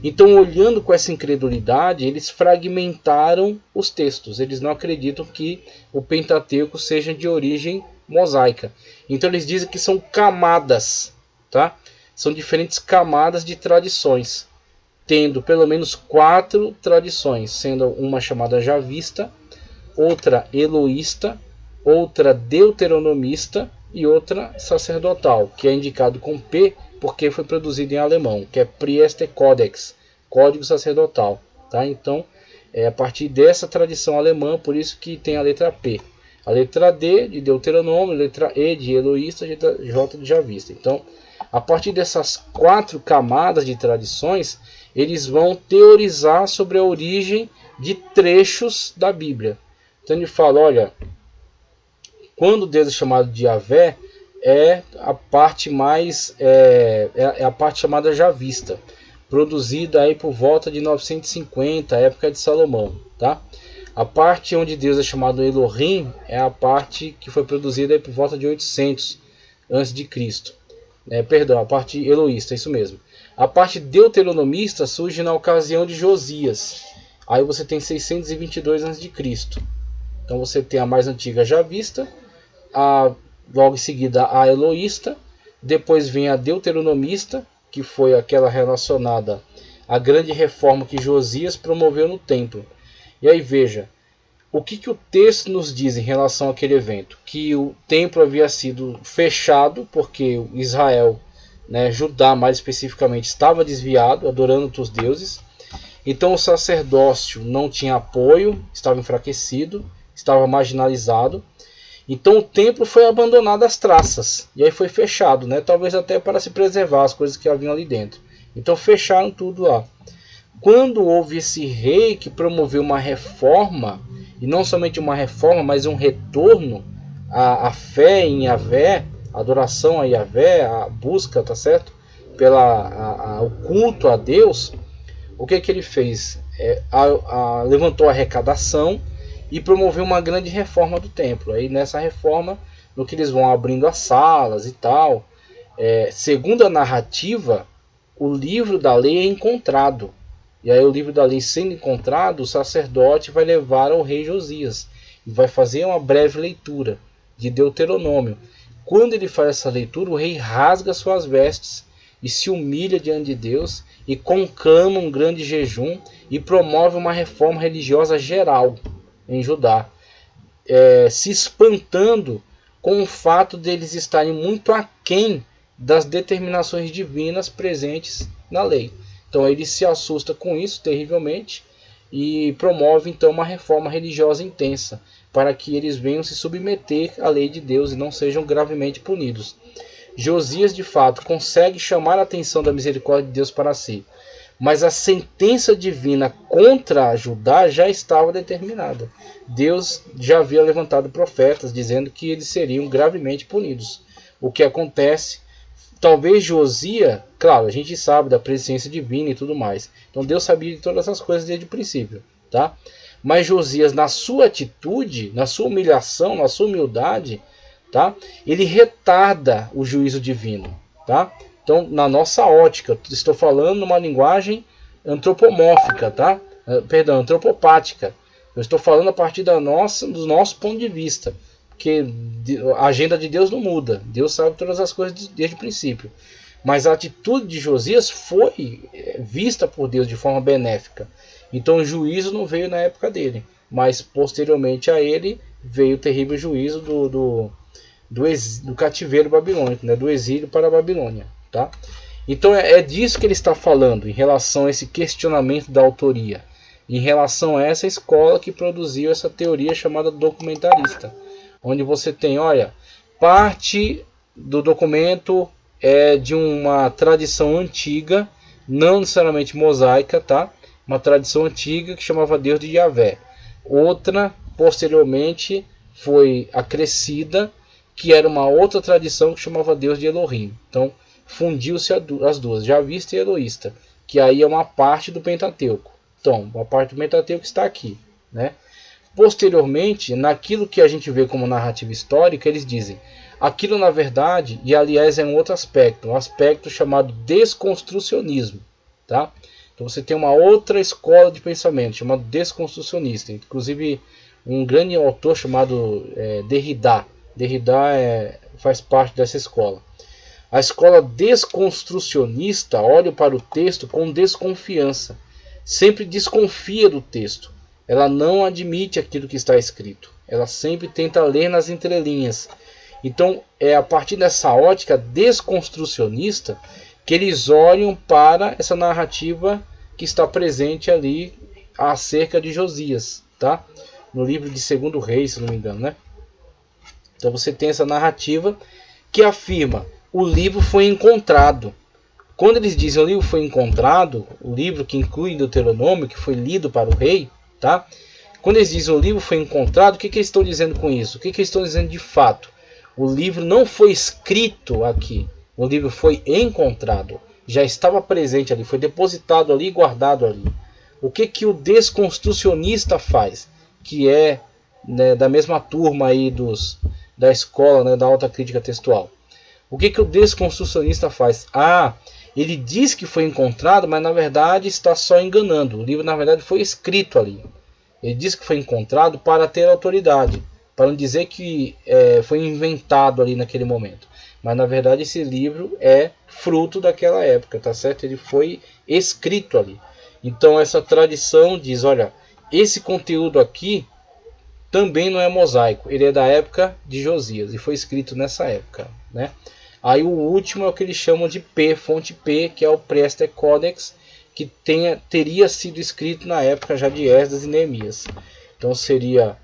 Então, olhando com essa incredulidade, eles fragmentaram os textos. Eles não acreditam que o Pentateuco seja de origem mosaica. Então, eles dizem que são camadas, tá? São diferentes camadas de tradições. tendo pelo menos 4 tradições, sendo uma chamada javista, outra eloísta, outra deuteronomista e outra sacerdotal, que é indicado com P porque foi produzido em alemão, que é Priesterkodex, Código Sacerdotal. Tá? Então, é a partir dessa tradição alemã, por isso que tem a letra P. A letra D de Deuteronômio, a letra E de eloísta, a letra J de javista. Então, a partir dessas 4 camadas de tradições, eles vão teorizar sobre a origem de trechos da Bíblia. Então ele fala, olha, quando Deus é chamado de Yahvé, é a parte mais é a parte chamada javista, produzida aí por volta de 950, época de Salomão, tá? A parte onde Deus é chamado Elohim é a parte que foi produzida aí por volta de 800 a.C. Perdão, a parte eloísta, isso mesmo. A parte deuteronomista surge na ocasião de Josias. Aí você tem 622 a.C. Então você tem a mais antiga javista, logo em seguida a eloísta, depois vem a deuteronomista, que foi aquela relacionada à grande reforma que Josias promoveu no templo. E aí veja, o que o texto nos diz em relação àquele evento? Que o templo havia sido fechado porque Israel, Judá mais especificamente, estava desviado, adorando outros deuses. Então o sacerdócio não tinha apoio, estava enfraquecido, estava marginalizado. Então o templo foi abandonado às traças, e aí foi fechado, talvez até para se preservar as coisas que haviam ali dentro. Então fecharam tudo lá. Quando houve esse rei que promoveu uma reforma, e não somente uma reforma, mas um retorno à fé em Yahvé, a adoração a Yahvé, a busca, tá certo? O culto a Deus, o que ele fez? Levantou a arrecadação e promoveu uma grande reforma do templo. Aí nessa reforma, no que eles vão abrindo as salas e tal, segundo a narrativa, o livro da lei é encontrado. E aí o livro da lei sendo encontrado, o sacerdote vai levar ao rei Josias e vai fazer uma breve leitura de Deuteronômio. Quando ele faz essa leitura, o rei rasga suas vestes e se humilha diante de Deus e conclama um grande jejum e promove uma reforma religiosa geral em Judá, se espantando com o fato deles estarem muito aquém das determinações divinas presentes na lei. Então ele se assusta com isso terrivelmente e promove então uma reforma religiosa intensa para que eles venham se submeter à lei de Deus e não sejam gravemente punidos. Josias de fato consegue chamar a atenção da misericórdia de Deus para si, mas a sentença divina contra Judá já estava determinada. Deus já havia levantado profetas dizendo que eles seriam gravemente punidos. O que acontece? Talvez Josias, claro, a gente sabe da presença divina e tudo mais. Então Deus sabia de todas essas coisas desde o princípio, tá? Mas Josias, na sua atitude, na sua humilhação, na sua humildade, tá? Ele retarda o juízo divino, tá? Então, na nossa ótica, estou falando numa linguagem antropomórfica, tá? Perdão, antropopática. Eu estou falando a partir do nosso ponto de vista. Porque a agenda de Deus não muda. Deus sabe todas as coisas desde o princípio. Mas a atitude de Josias foi vista por Deus de forma benéfica. Então o juízo não veio na época dele. Mas posteriormente a ele veio o terrível juízo do cativeiro babilônico, do exílio para a Babilônia. Tá? Então é disso que ele está falando em relação a esse questionamento da autoria. Em relação a essa escola que produziu essa teoria chamada documentarista. Onde você tem, olha, parte do documento é de uma tradição antiga, não necessariamente mosaica, tá? Uma tradição antiga que chamava Deus de Yahvé. Outra, posteriormente, foi acrescida, que era uma outra tradição que chamava Deus de Elohim. Então, fundiu-se as duas, javista e eloísta, que aí é uma parte do Pentateuco. Então, uma parte do Pentateuco está aqui, né? Posteriormente, naquilo que a gente vê como narrativa histórica, eles dizem, aquilo na verdade, e aliás é um outro aspecto, um aspecto chamado desconstrucionismo, tá? Então você tem uma outra escola de pensamento, chamado desconstrucionista, inclusive um grande autor chamado Derrida. Derrida faz parte dessa escola. A escola desconstrucionista olha para o texto com desconfiança. Sempre desconfia do texto. Ela não admite aquilo que está escrito. Ela sempre tenta ler nas entrelinhas. Então, é a partir dessa ótica desconstrucionista que eles olham para essa narrativa que está presente ali acerca de Josias, tá? No livro de 2 Reis, se não me engano, né? Então você tem essa narrativa que afirma: o livro foi encontrado. Quando eles dizem o livro foi encontrado, o livro que inclui Deuteronômio, que foi lido para o rei, tá? Quando eles dizem o livro foi encontrado, o que eles estão dizendo com isso? O que eles estão dizendo de fato? O livro não foi escrito aqui. O livro foi encontrado. Já estava presente ali, foi depositado ali, guardado ali. O que o desconstrucionista faz? Que é, né, da mesma turma aí da escola, né, da alta crítica textual. O que o desconstrucionista faz? Ele diz que foi encontrado, mas na verdade está só enganando. O livro na verdade foi escrito ali. Ele diz que foi encontrado para ter autoridade, para não dizer que foi inventado ali naquele momento. Mas na verdade esse livro é fruto daquela época, tá certo? Ele foi escrito ali. Então essa tradição diz, olha, esse conteúdo aqui também não é mosaico, ele é da época de Josias e foi escrito nessa época, né? Aí o último é o que eles chamam de P, fonte P, que é o Prester Codex, que teria sido escrito na época já de Esdras e Neemias. Então seria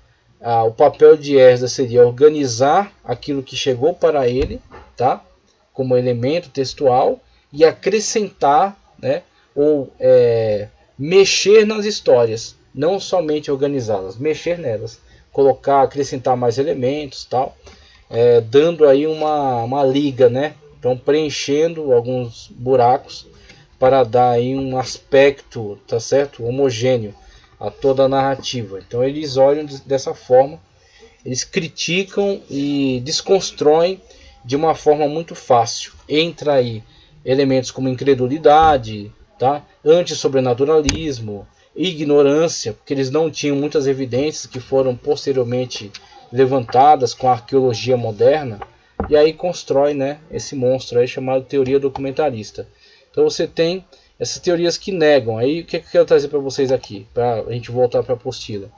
o papel de Esdras seria organizar aquilo que chegou para ele, tá? Como elemento textual, e acrescentar, né? Ou mexer nas histórias, não somente organizá-las, mexer nelas, acrescentar mais elementos, tal. Dando aí uma liga, né? Então preenchendo alguns buracos para dar aí um aspecto, tá certo, homogêneo a toda a narrativa. Então eles olham dessa forma, eles criticam e desconstroem de uma forma muito fácil. Entra aí elementos como incredulidade, tá? Antissobrenaturalismo, ignorância, porque eles não tinham muitas evidências que foram posteriormente levantadas com a arqueologia moderna, e aí constrói, né, esse monstro aí chamado teoria documentarista. Então você tem essas teorias que negam. Aí o que eu quero trazer para vocês aqui, para a gente voltar para a apostila?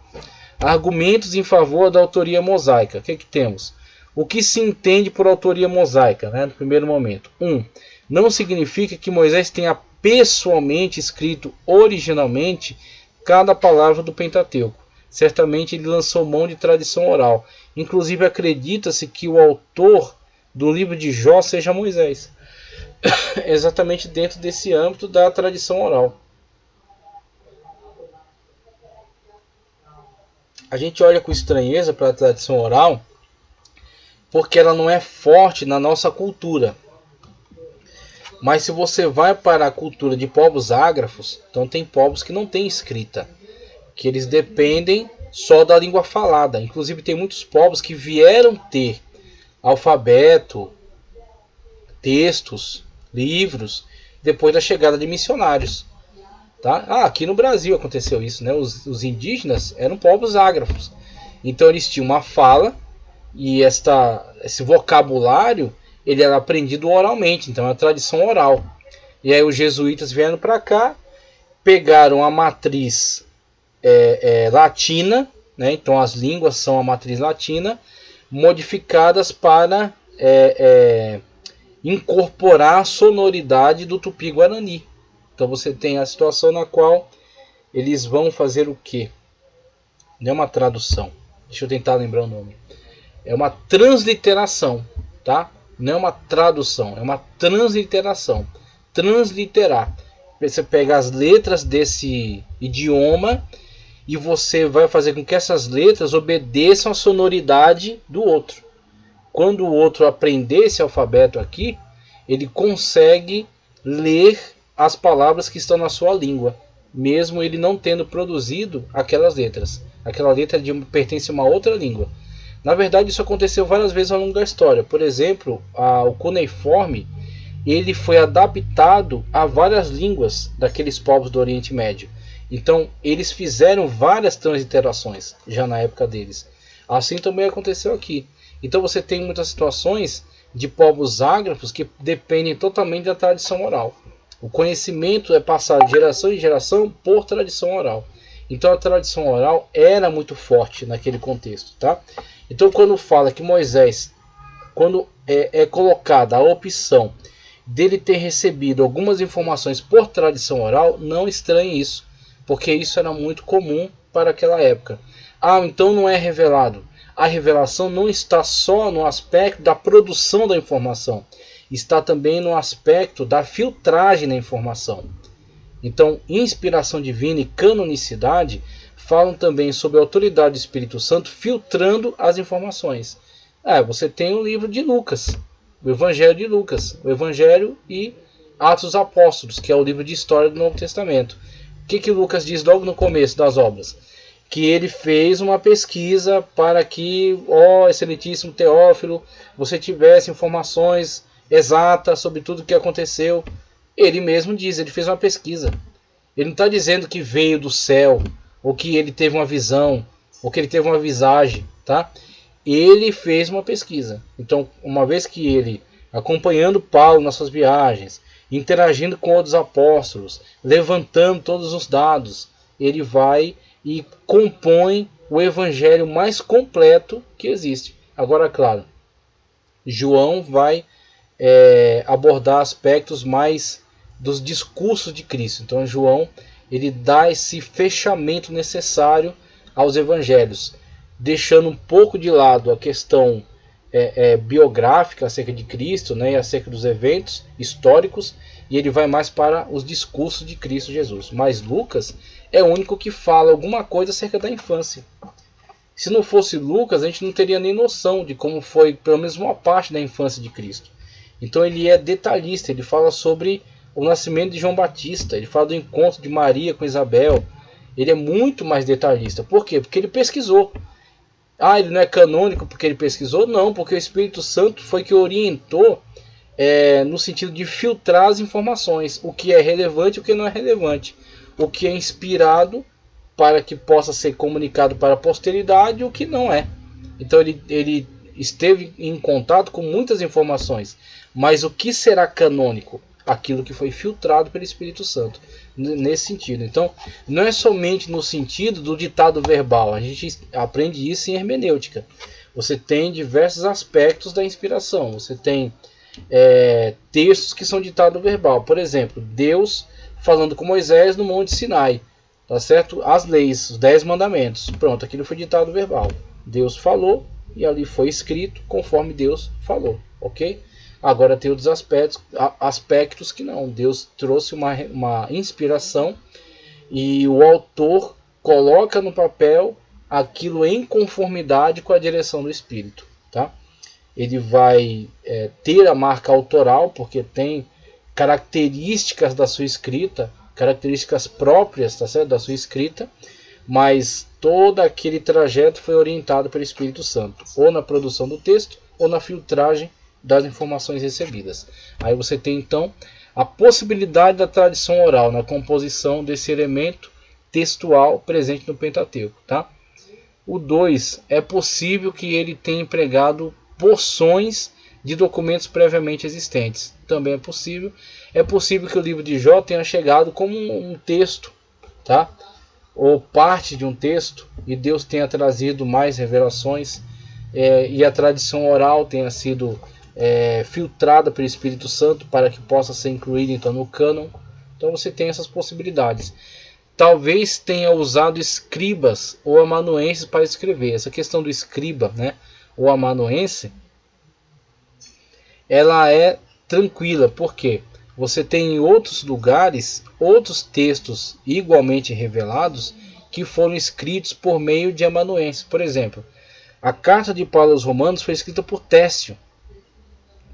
Argumentos em favor da autoria mosaica. O que temos? O que se entende por autoria mosaica, né, no primeiro momento? Não significa que Moisés tenha pessoalmente escrito originalmente cada palavra do Pentateuco. Certamente ele lançou mão de tradição oral. Inclusive acredita-se que o autor do livro de Jó seja Moisés. Exatamente dentro desse âmbito da tradição oral. A gente olha com estranheza para a tradição oral porque ela não é forte na nossa cultura. Mas se você vai para a cultura de povos ágrafos, então tem povos que não têm escrita, que eles dependem só da língua falada. Inclusive tem muitos povos que vieram ter alfabeto, textos, livros, depois da chegada de missionários. Tá? Aqui no Brasil aconteceu isso, né? Os indígenas eram povos ágrafos. Então eles tinham uma fala e esse vocabulário ele era aprendido oralmente, então é a tradição oral. E aí os jesuítas vieram para cá, pegaram a matriz latina, né? Então as línguas são a matriz latina, modificadas para incorporar a sonoridade do Tupi-Guarani. Então você tem a situação na qual eles vão fazer o quê? Não é uma tradução. Deixa eu tentar lembrar o nome. É uma transliteração, tá? Não é uma tradução, é uma transliteração. Transliterar. Você pega as letras desse idioma e você vai fazer com que essas letras obedeçam à sonoridade do outro. Quando o outro aprender esse alfabeto aqui, ele consegue ler as palavras que estão na sua língua, mesmo ele não tendo produzido aquelas letras. Aquela letra pertence a uma outra língua. Na verdade, isso aconteceu várias vezes ao longo da história. Por exemplo, o cuneiforme ele foi adaptado a várias línguas daqueles povos do Oriente Médio. Então, eles fizeram várias transliterações já na época deles. Assim também aconteceu aqui. Então, você tem muitas situações de povos ágrafos que dependem totalmente da tradição oral. O conhecimento é passado de geração em geração por tradição oral. Então a tradição oral era muito forte naquele contexto, tá? Então quando fala que Moisés, quando é colocada a opção dele ter recebido algumas informações por tradição oral, não estranhe isso, porque isso era muito comum para aquela época. Então não é revelado. A revelação não está só no aspecto da produção da informação, está também no aspecto da filtragem da informação. Então, inspiração divina e canonicidade falam também sobre a autoridade do Espírito Santo filtrando as informações. Você tem o livro de Lucas, o Evangelho de Lucas, o Evangelho e Atos dos Apóstolos, que é o livro de história do Novo Testamento. O que Lucas diz logo no começo das obras? Que ele fez uma pesquisa para que, excelentíssimo Teófilo, você tivesse informações exatas sobre tudo o que aconteceu. Ele mesmo diz, ele fez uma pesquisa. Ele não está dizendo que veio do céu, ou que ele teve uma visão, ou que ele teve uma visagem, tá? Ele fez uma pesquisa. Então, uma vez que ele, acompanhando Paulo nas suas viagens, interagindo com outros apóstolos, levantando todos os dados, ele vai e compõe o evangelho mais completo que existe. Agora, claro, João vai abordar aspectos mais dos discursos de Cristo. Então, João ele dá esse fechamento necessário aos evangelhos, deixando um pouco de lado a questão biográfica acerca de Cristo, né, e acerca dos eventos históricos, e ele vai mais para os discursos de Cristo Jesus. Mas Lucas é o único que fala alguma coisa acerca da infância. Se não fosse Lucas, a gente não teria nem noção de como foi, pelo menos uma parte da infância de Cristo. Então ele é detalhista, ele fala sobre o nascimento de João Batista, ele fala do encontro de Maria com Isabel. Ele é muito mais detalhista. Por quê? Porque ele pesquisou. Ele não é canônico porque ele pesquisou? Não, porque o Espírito Santo foi que orientou no sentido de filtrar as informações, o que é relevante e o que não é relevante, o que é inspirado para que possa ser comunicado para a posteridade e o que não é. Então ele esteve em contato com muitas informações, mas o que será canônico? Aquilo que foi filtrado pelo Espírito Santo, nesse sentido. Então não é somente no sentido do ditado verbal, a gente aprende isso em hermenêutica. Você tem diversos aspectos da inspiração, você tem textos que são ditado verbal. Por exemplo, Deus falando com Moisés no Monte Sinai, tá certo? As leis, os 10 mandamentos, pronto, aquilo foi ditado verbal. Deus falou e ali foi escrito conforme Deus falou, ok? Agora tem outros aspectos que não. Deus trouxe uma inspiração e o autor coloca no papel aquilo em conformidade com a direção do Espírito, tá? Ele vai ter a marca autoral, porque tem características da sua escrita, características próprias, tá certo? Da sua escrita, mas todo aquele trajeto foi orientado pelo Espírito Santo, ou na produção do texto, ou na filtragem das informações recebidas. Aí você tem então a possibilidade da tradição oral na composição desse elemento textual presente no Pentateuco, tá? O 2, é possível que ele tenha empregado porções de documentos previamente existentes. Também é possível. É possível que o livro de Jó tenha chegado como um texto, tá? Ou parte de um texto, e Deus tenha trazido mais revelações, e a tradição oral tenha sido filtrada pelo Espírito Santo para que possa ser incluída então no cânon. Então você tem essas possibilidades. Talvez tenha usado escribas ou amanuenses para escrever. Essa questão do escriba, né, ou amanuense, ela é tranquila, porque você tem em outros lugares outros textos igualmente revelados que foram escritos por meio de amanuenses. Por exemplo, a carta de Paulo aos Romanos foi escrita por Técio,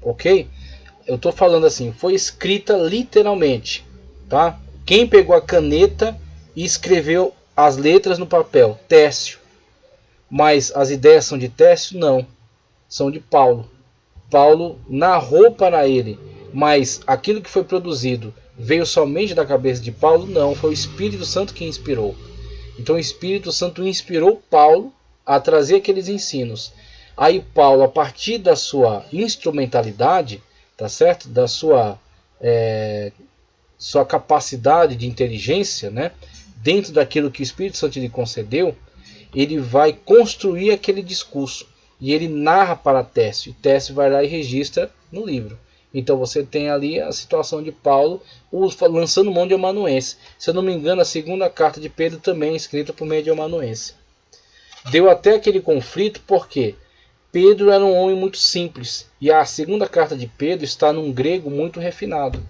ok? Eu estou falando assim, foi escrita literalmente, tá? Quem pegou a caneta e escreveu as letras no papel? Técio. Mas as ideias são de Técio? Não, são de Paulo. Paulo narrou para ele, mas aquilo que foi produzido veio somente da cabeça de Paulo? Não, foi o Espírito Santo que inspirou. Então o Espírito Santo inspirou Paulo a trazer aqueles ensinos. Aí Paulo, a partir da sua instrumentalidade, tá certo? Da sua capacidade de inteligência, né? Dentro daquilo que o Espírito Santo lhe concedeu, ele vai construir aquele discurso e ele narra para Técio. E Técio vai lá e registra no livro. Então você tem ali a situação de Paulo lançando mão de amanuense. Se eu não me engano, a segunda carta de Pedro também é escrita por meio de amanuense. Deu até aquele conflito porque Pedro era um homem muito simples e a segunda carta de Pedro está num grego muito refinado.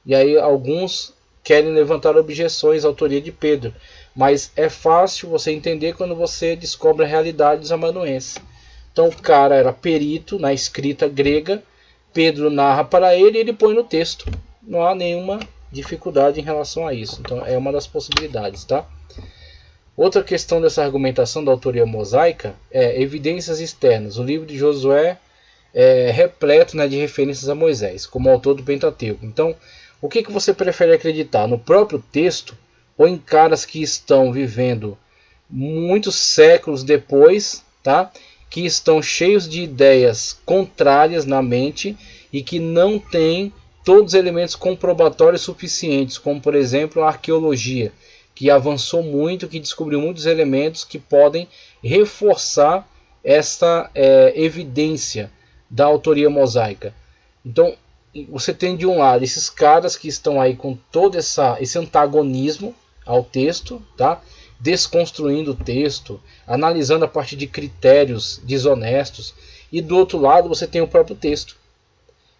E aí alguns querem levantar objeções à autoria de Pedro, mas é fácil você entender quando você descobre a realidade dos amanuenses. Então o cara era perito na escrita grega, Pedro narra para ele e ele põe no texto. Não há nenhuma dificuldade em relação a isso. Então é uma das possibilidades, tá? Outra questão dessa argumentação da autoria mosaica é evidências externas. O livro de Josué é repleto, né, de referências a Moisés, como autor do Pentateuco. Então, o que você prefere acreditar? No próprio texto ou em caras que estão vivendo muitos séculos depois, tá? Que estão cheios de ideias contrárias na mente e que não têm todos os elementos comprobatórios suficientes, como por exemplo a arqueologia, que avançou muito, que descobriu muitos elementos que podem reforçar essa evidência da autoria mosaica. Então você tem de um lado esses caras que estão aí com todo esse antagonismo ao texto, tá? Desconstruindo o texto, analisando a partir de critérios desonestos, e do outro lado você tem o próprio texto.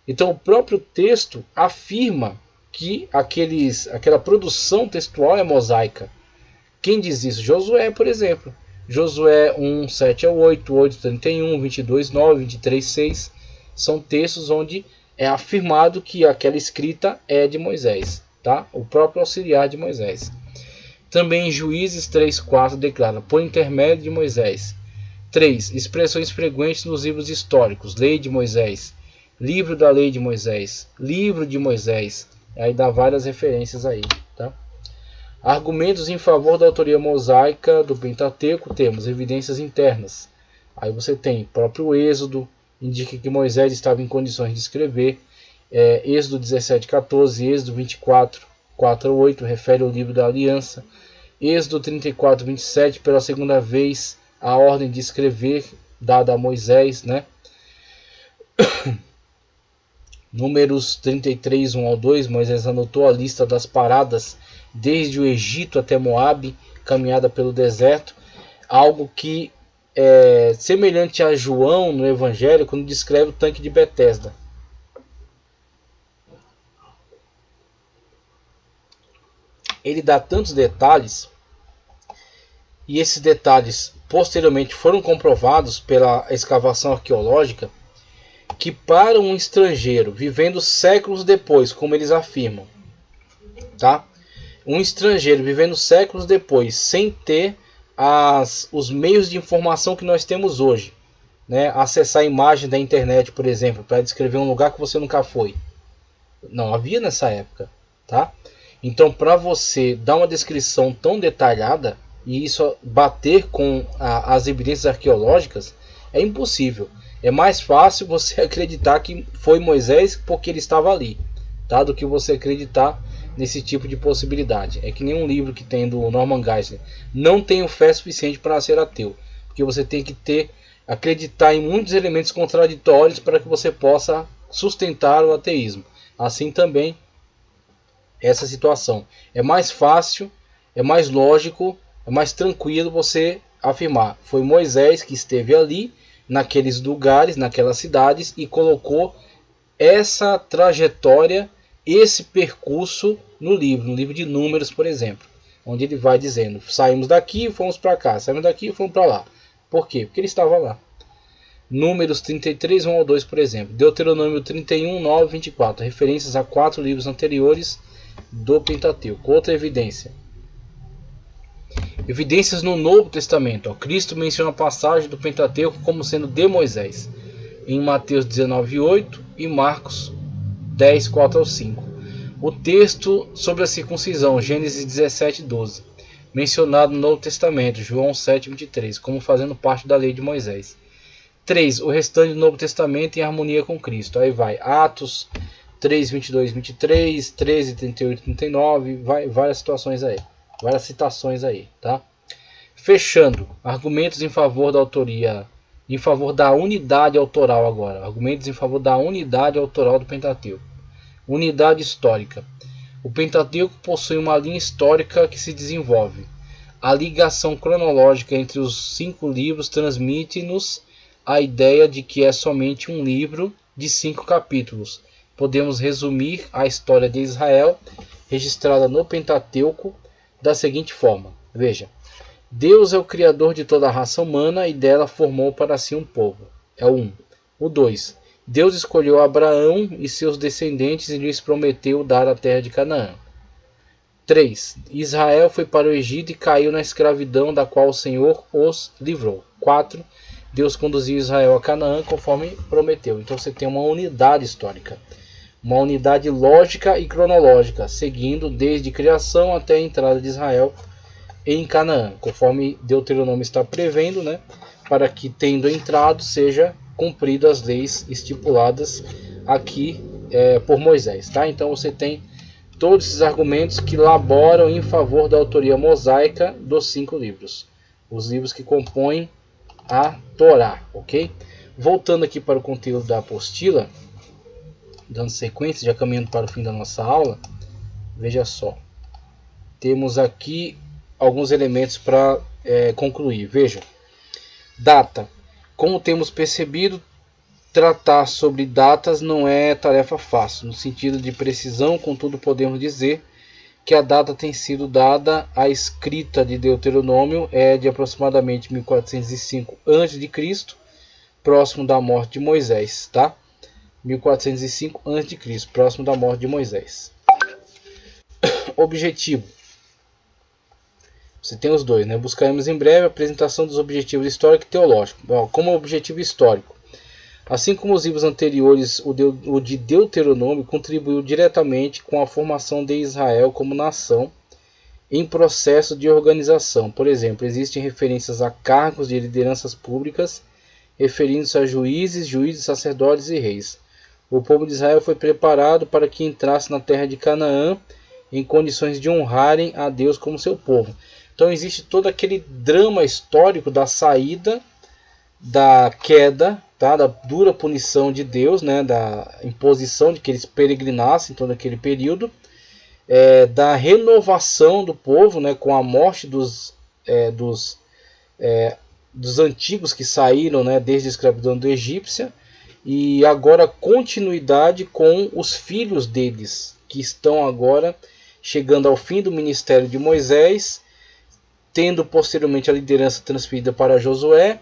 Então o próprio texto afirma que aquela produção textual é mosaica. Quem diz isso? Josué, por exemplo. Josué 1, 7 a 8, 8, 31, 22, 9, 23, 6. São textos onde é afirmado que aquela escrita é de Moisés, tá? O próprio auxiliar de Moisés. Também em Juízes 3:4 declara, por intermédio de Moisés. 3. Expressões frequentes nos livros históricos. Lei de Moisés. Livro da lei de Moisés. Livro de Moisés. Aí dá várias referências aí, tá? Argumentos em favor da autoria mosaica do Pentateuco. Temos evidências internas. Aí você tem próprio Êxodo. Indica que Moisés estava em condições de escrever. Êxodo 17:14. Êxodo 24. 4 a 8 refere ao livro da aliança. Êxodo 34:27, pela segunda vez a ordem de escrever dada a Moisés, né? Números 33, 1 ao 2, Moisés anotou a lista das paradas desde o Egito até Moabe, caminhada pelo deserto, algo que é semelhante a João no Evangelho quando descreve o tanque de Betesda. Ele dá tantos detalhes, e esses detalhes posteriormente foram comprovados pela escavação arqueológica, que para um estrangeiro vivendo séculos depois, como eles afirmam, tá? Um estrangeiro vivendo séculos depois, sem ter os meios de informação que nós temos hoje, né? Acessar a imagem da internet, por exemplo, para descrever um lugar que você nunca foi, não havia nessa época, tá? Então, para você dar uma descrição tão detalhada e isso bater com as evidências arqueológicas, é impossível. É mais fácil você acreditar que foi Moisés porque ele estava ali, tá? Do que você acreditar nesse tipo de possibilidade. É que nem um livro que tem do Norman Geisler. Não tenho fé suficiente para ser ateu, porque você tem que acreditar em muitos elementos contraditórios para que você possa sustentar o ateísmo. Assim também essa situação. É mais fácil, é mais lógico, é mais tranquilo você afirmar. Foi Moisés que esteve ali, naqueles lugares, naquelas cidades, e colocou essa trajetória, esse percurso no livro de Números, por exemplo. Onde ele vai dizendo, saímos daqui e fomos para cá, saímos daqui e fomos para lá. Por quê? Porque ele estava lá. Números 33, 1 ao 2, por exemplo. Deuteronômio 31, 9, 24. Referências a 4 livros anteriores do Pentateuco. Outra evidência. Evidências no Novo Testamento. Cristo menciona a passagem do Pentateuco como sendo de Moisés, em Mateus 19, 8 e Marcos 10, 4 ao 5. O texto sobre a circuncisão, Gênesis 17, 12. Mencionado no Novo Testamento, João 7, 23, como fazendo parte da lei de Moisés. 3. O restante do Novo Testamento em harmonia com Cristo. Aí vai Atos 3, 22, 23, 13, 38, 39, várias situações aí, várias citações aí, tá? Fechando, argumentos em favor da autoria, em favor da unidade autoral agora. Argumentos em favor da unidade autoral do Pentateuco. Unidade histórica. O Pentateuco possui uma linha histórica que se desenvolve. A ligação cronológica entre os 5 livros transmite-nos a ideia de que é somente um livro de 5 capítulos. Podemos resumir a história de Israel, registrada no Pentateuco, da seguinte forma. Veja. Deus é o criador de toda a raça humana e dela formou para si um povo. É o 1. O 2. Deus escolheu Abraão e seus descendentes e lhes prometeu dar a terra de Canaã. 3. Israel foi para o Egito e caiu na escravidão da qual o Senhor os livrou. 4. Deus conduziu Israel a Canaã conforme prometeu. Então você tem uma unidade histórica. Uma unidade lógica e cronológica, seguindo desde a criação até a entrada de Israel em Canaã, conforme Deuteronômio está prevendo, né, para que, tendo entrado, seja cumpridas as leis estipuladas aqui por Moisés. Tá? Então você tem todos esses argumentos que laboram em favor da autoria mosaica dos 5 livros, os livros que compõem a Torá, ok? Voltando aqui para o conteúdo da apostila, dando sequência, já caminhando para o fim da nossa aula, veja só, temos aqui alguns elementos para concluir. Veja, data. Como temos percebido, tratar sobre datas não é tarefa fácil, no sentido de precisão, contudo podemos dizer que a data tem sido dada à escrita de Deuteronômio é de aproximadamente 1405 a.C., próximo da morte de Moisés, tá? 1405 a.C., próximo da morte de Moisés. Objetivo. Você tem os dois, né? Buscaremos em breve a apresentação dos objetivos histórico e teológico. Bom, como objetivo histórico, assim como os livros anteriores, o de Deuteronômio contribuiu diretamente com a formação de Israel como nação em processo de organização. Por exemplo, existem referências a cargos de lideranças públicas, referindo-se a juízes, sacerdotes e reis. O povo de Israel foi preparado para que entrasse na terra de Canaã em condições de honrarem a Deus como seu povo. Então existe todo aquele drama histórico da saída, da queda, tá? Da dura punição de Deus, né? Da imposição de que eles peregrinassem todo aquele período, da renovação do povo, né? Com a morte dos antigos que saíram, né? Desde a escravidão do egípcia, e agora continuidade com os filhos deles, que estão agora chegando ao fim do ministério de Moisés, tendo posteriormente a liderança transferida para Josué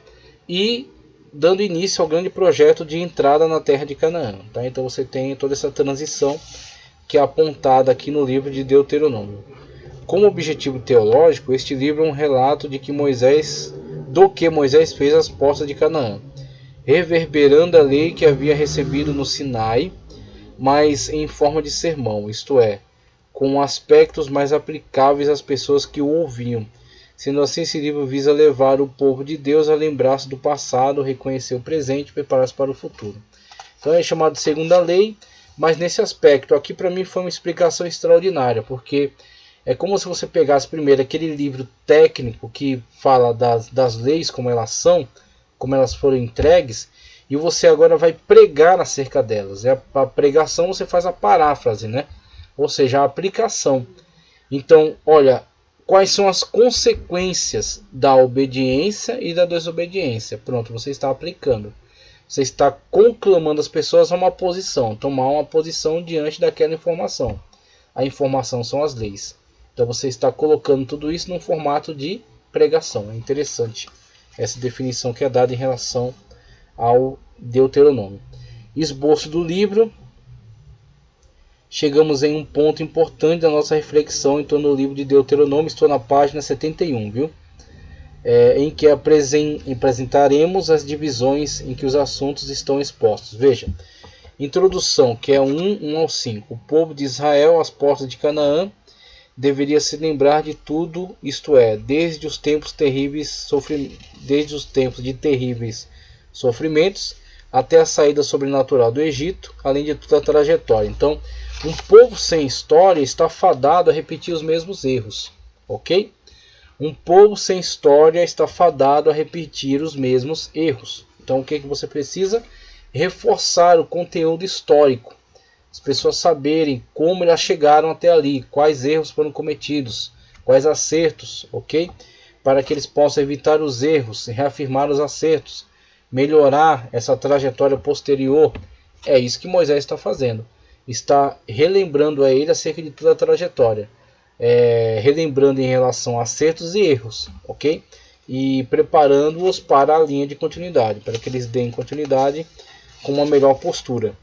e dando início ao grande projeto de entrada na terra de Canaã. Tá? Então você tem toda essa transição que é apontada aqui no livro de Deuteronômio. Como objetivo teológico, este livro é um relato do que Moisés fez às portas de Canaã, reverberando a lei que havia recebido no Sinai, mas em forma de sermão, isto é, com aspectos mais aplicáveis às pessoas que o ouviam. Sendo assim, esse livro visa levar o povo de Deus a lembrar-se do passado, reconhecer o presente e preparar-se para o futuro. Então é chamado de segunda lei, mas nesse aspecto aqui para mim foi uma explicação extraordinária, porque é como se você pegasse primeiro aquele livro técnico que fala das leis, como elas são, como elas foram entregues, e você agora vai pregar acerca delas. A pregação você faz a paráfrase, né? Ou seja, a aplicação. Então, olha, quais são as consequências da obediência e da desobediência? Pronto, você está aplicando. Você está conclamando as pessoas a uma posição, tomar uma posição diante daquela informação. A informação são as leis. Então você está colocando tudo isso num formato de pregação. É interessante essa definição que é dada em relação ao Deuteronômio. Esboço do livro. Chegamos em um ponto importante da nossa reflexão em torno do livro de Deuteronômio. Estou na página 71, viu? Em que apresentaremos as divisões em que os assuntos estão expostos. Veja, introdução, que é 1 ao 5. O povo de Israel às portas de Canaã deveria se lembrar de tudo, isto é, desde os tempos de terríveis sofrimentos, até a saída sobrenatural do Egito, além de toda a trajetória. Então, um povo sem história está fadado a repetir os mesmos erros, ok? Um povo sem história está fadado a repetir os mesmos erros. Então, o que você precisa? Reforçar o conteúdo histórico. As pessoas saberem como elas chegaram até ali, quais erros foram cometidos, quais acertos, ok? Para que eles possam evitar os erros, reafirmar os acertos, melhorar essa trajetória posterior. É isso que Moisés está fazendo. Está relembrando a ele acerca de toda a trajetória. Relembrando em relação a acertos e erros, ok? E preparando-os para a linha de continuidade, para que eles deem continuidade com uma melhor postura.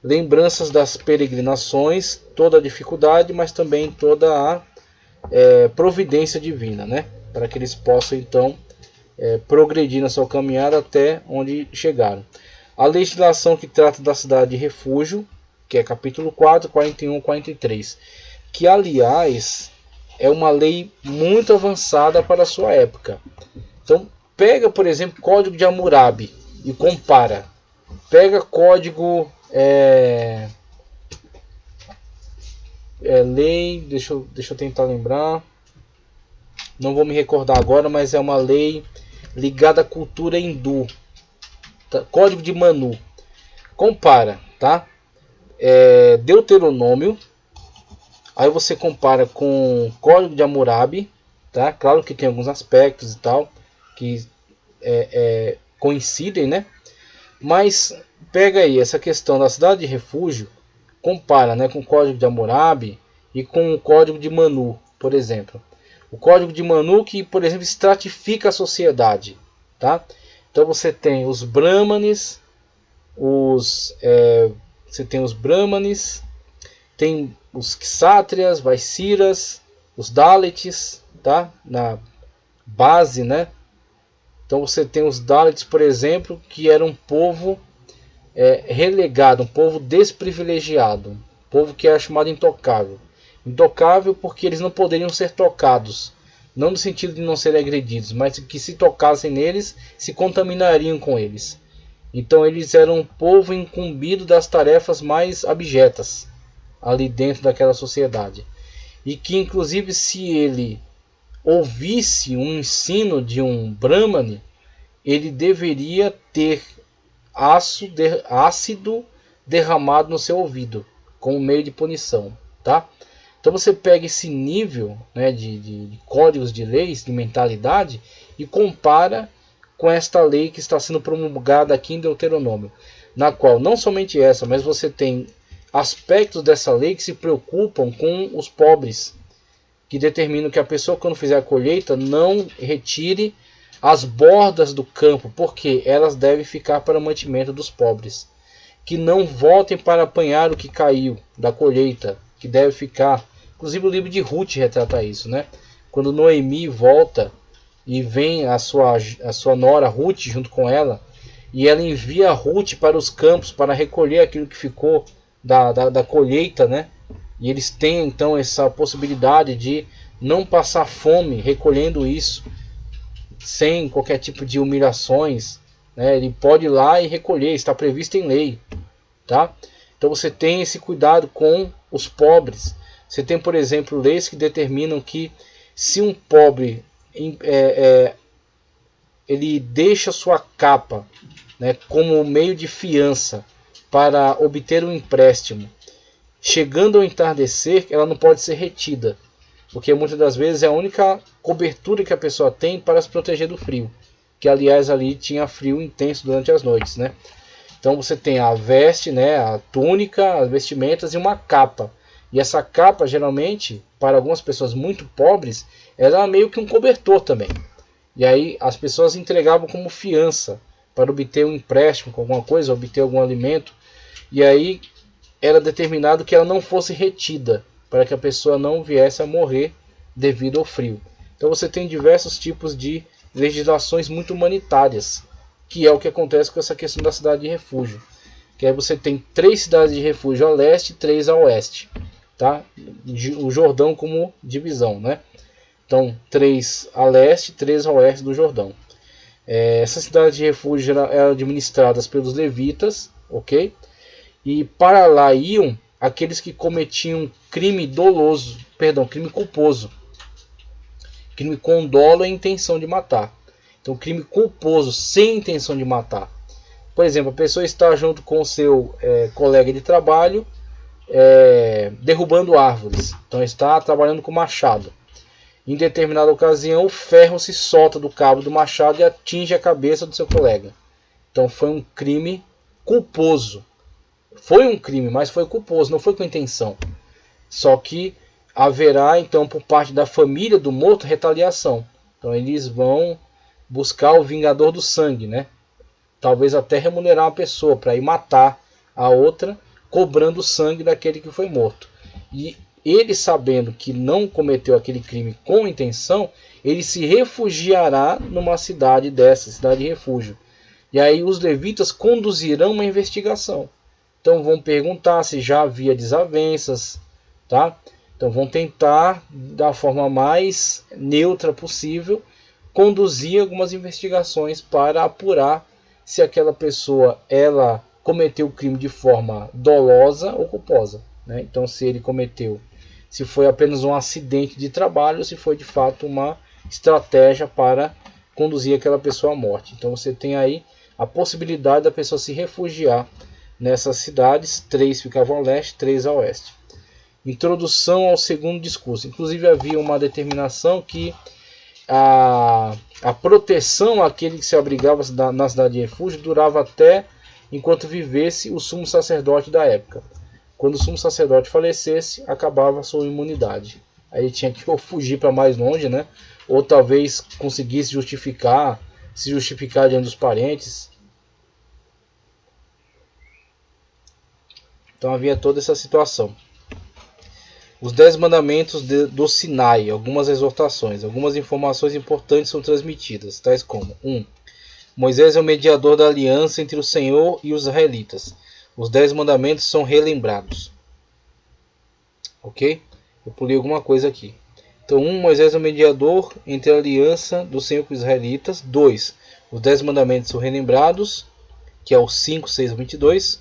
Lembranças das peregrinações, toda a dificuldade, mas também toda a providência divina, né? Para que eles possam então progredir na sua caminhada até onde chegaram. A legislação que trata da cidade de refúgio, que é capítulo 4, 41 e 43, que aliás é uma lei muito avançada para a sua época. Então pega, por exemplo, Código de Hammurabi e compara. Pega código lei, deixa eu tentar lembrar, não vou me recordar agora, mas é uma lei ligada à cultura hindu, tá? Código de Manu, compara, tá? Deuteronômio, aí você compara com Código de Hammurabi, tá? Claro que tem alguns aspectos e tal que coincidem, né? Mas pega aí essa questão da cidade de refúgio, compara, né, com o Código de Hammurabi e com o Código de Manu, por exemplo. O Código de Manu que, por exemplo, estratifica a sociedade, tá? Então você tem os Brahmanes, tem os Kshatriyas, Vaishyas, os Dalits, tá? Na base, né? Então você tem os Dalits, por exemplo, que era um povo relegado, um povo desprivilegiado, um povo que era chamado intocável. Intocável porque eles não poderiam ser tocados, não no sentido de não serem agredidos, mas que se tocassem neles, se contaminariam com eles. Então eles eram um povo incumbido das tarefas mais abjetas ali dentro daquela sociedade. E que inclusive se ele ouvisse um ensino de um Brahmane, ele deveria ter ácido derramado no seu ouvido, como meio de punição, tá? Então você pega esse nível, né, de códigos de leis, de mentalidade, e compara com esta lei que está sendo promulgada aqui em Deuteronômio, na qual não somente essa, mas você tem aspectos dessa lei que se preocupam com os pobres, que determinam que a pessoa, quando fizer a colheita, não retire as bordas do campo, porque elas devem ficar para o mantimento dos pobres. Que não voltem para apanhar o que caiu da colheita, que deve ficar. Inclusive o livro de Ruth retrata isso, né? Quando Noemi volta e vem a sua nora Ruth junto com ela, e ela envia Ruth para os campos para recolher aquilo que ficou da colheita, né? E eles têm então essa possibilidade de não passar fome recolhendo isso, sem qualquer tipo de humilhações, né? Ele pode ir lá e recolher, está previsto em lei, tá? Então você tem esse cuidado com os pobres. Você tem, por exemplo, leis que determinam que se um pobre ele deixa sua capa, né, como meio de fiança para obter um empréstimo, chegando ao entardecer, ela não pode ser retida, porque muitas das vezes é a única cobertura que a pessoa tem para se proteger do frio, que aliás ali tinha frio intenso durante as noites, né? Então você tem a veste, né, a túnica, as vestimentas e uma capa. E essa capa, geralmente, para algumas pessoas muito pobres, era meio que um cobertor também. E aí as pessoas entregavam como fiança para obter um empréstimo com alguma coisa, obter algum alimento. E aí era determinado que ela não fosse retida, para que a pessoa não viesse a morrer devido ao frio. Então você tem diversos tipos de legislações muito humanitárias, que é o que acontece com essa questão da cidade de refúgio. Que aí você tem 3 cidades de refúgio ao leste e 3 a oeste, tá? O Jordão como divisão, né? Então 3 a leste e 3 a oeste do Jordão. Essa cidade de refúgio era administrada pelos levitas, ok? E para lá iam aqueles que cometiam crime doloso, crime culposo, crime com dolo e intenção de matar. Então, crime culposo sem intenção de matar. Por exemplo, a pessoa está junto com o seu colega de trabalho derrubando árvores. Então, está trabalhando com machado. Em determinada ocasião, o ferro se solta do cabo do machado e atinge a cabeça do seu colega. Então, foi um crime culposo. Foi um crime, mas foi culposo, não foi com intenção. Só que haverá, então, por parte da família do morto, retaliação. Então, eles vão buscar o vingador do sangue, né? Talvez até remunerar uma pessoa para ir matar a outra, cobrando o sangue daquele que foi morto. E ele, sabendo que não cometeu aquele crime com intenção, ele se refugiará numa cidade dessa, cidade de refúgio. E aí os levitas conduzirão uma investigação. Então vão perguntar se já havia desavenças, tá? Então vão tentar, da forma mais neutra possível, conduzir algumas investigações para apurar se aquela pessoa ela cometeu o crime de forma dolosa ou culposa, né? Então se ele cometeu, se foi apenas um acidente de trabalho, ou se foi de fato uma estratégia para conduzir aquela pessoa à morte. Então você tem aí a possibilidade da pessoa se refugiar nessas cidades. 3 ficavam ao leste, 3 a oeste. Introdução ao segundo discurso. Inclusive havia uma determinação que a proteção àquele que se abrigava na cidade de refúgio durava até enquanto vivesse o sumo sacerdote da época. Quando o sumo sacerdote falecesse, acabava a sua imunidade. Aí ele tinha que ou fugir para mais longe, né? Ou talvez conseguisse se justificar diante dos parentes. Então havia toda essa situação. Os 10 mandamentos do Sinai, algumas exortações, algumas informações importantes são transmitidas, tais como 1. Moisés é o mediador da aliança entre o Senhor e os israelitas. Os 10 mandamentos são relembrados. Ok? Eu pulei alguma coisa aqui. Então 1. Moisés é o mediador entre a aliança do Senhor com os israelitas. 2. Os 10 mandamentos são relembrados, que é o 5, 6 a 22.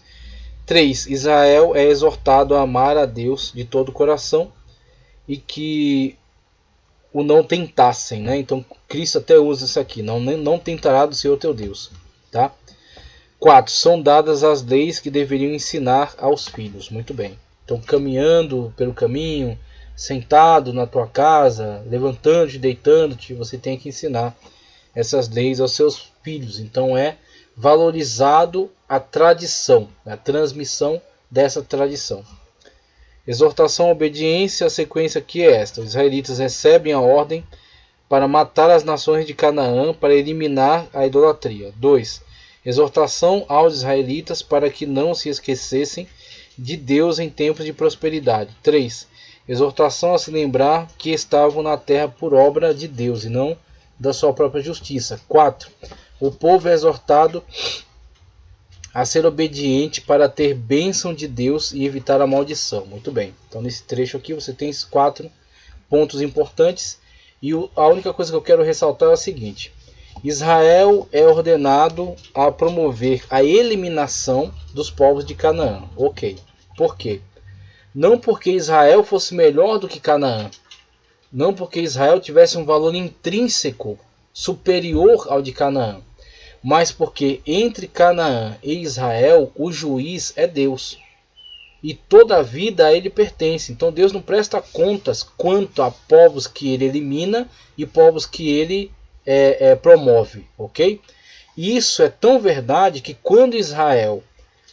3. Israel é exortado a amar a Deus de todo o coração e que o não tentassem, né? Então Cristo até usa isso aqui, não tentará do Senhor teu Deus, tá? 4. São dadas as leis que deveriam ensinar aos filhos. Muito bem. Então caminhando pelo caminho, sentado na tua casa, levantando-te, deitando-te, você tem que ensinar essas leis aos seus filhos. Então é valorizado a tradição, a transmissão dessa tradição. Exortação à obediência, a sequência aqui é esta. Os israelitas recebem a ordem para matar as nações de Canaã, para eliminar a idolatria. 2. Exortação aos israelitas para que não se esquecessem de Deus em tempos de prosperidade. 3. Exortação a se lembrar que estavam na terra por obra de Deus e não da sua própria justiça. 4. O povo é exortado a ser obediente para ter bênção de Deus e evitar a maldição. Muito bem. Então nesse trecho aqui você tem esses 4 pontos importantes. E a única coisa que eu quero ressaltar é a seguinte. Israel é ordenado a promover a eliminação dos povos de Canaã. Ok. Por quê? Não porque Israel fosse melhor do que Canaã. Não porque Israel tivesse um valor intrínseco superior ao de Canaã. Mas porque entre Canaã e Israel o juiz é Deus. E toda a vida a ele pertence. Então Deus não presta contas quanto a povos que ele elimina e povos que ele promove. Ok? E isso é tão verdade que quando Israel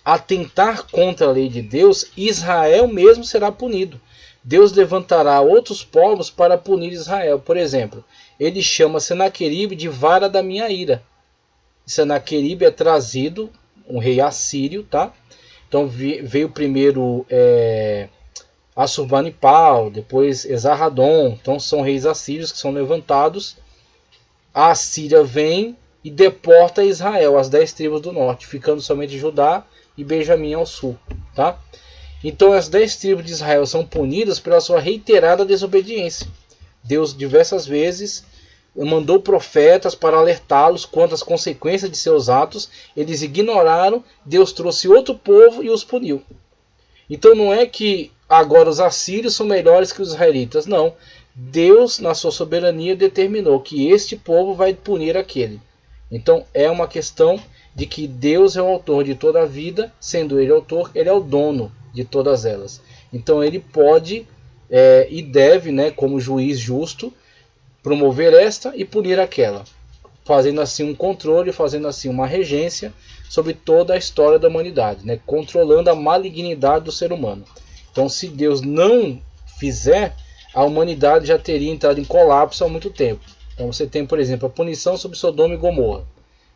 atentar contra a lei de Deus, Israel mesmo será punido. Deus levantará outros povos para punir Israel. Por exemplo, ele chama Senaqueribe de vara da minha ira. Senaqueribe é trazido, um rei assírio, tá? Então veio primeiro Assurbanipal, depois Esarhadon. Então são reis assírios que são levantados. A Assíria vem e deporta Israel, as 10 tribos do norte, ficando somente Judá e Benjamim ao sul, tá? Então as 10 tribos de Israel são punidas pela sua reiterada desobediência. Deus diversas vezes mandou profetas para alertá-los quanto às consequências de seus atos. Eles ignoraram, Deus trouxe outro povo e os puniu. Então não é que agora os assírios são melhores que os israelitas, não. Deus, na sua soberania, determinou que este povo vai punir aquele. Então é uma questão de que Deus é o autor de toda a vida, sendo Ele autor, Ele é o dono de todas elas. Então Ele pode e deve, né, como juiz justo, promover esta e punir aquela, fazendo assim um controle, fazendo assim uma regência sobre toda a história da humanidade, né, controlando a malignidade do ser humano. Então, se Deus não fizer, a humanidade já teria entrado em colapso há muito tempo. Então você tem, por exemplo, a punição sobre Sodoma e Gomorra,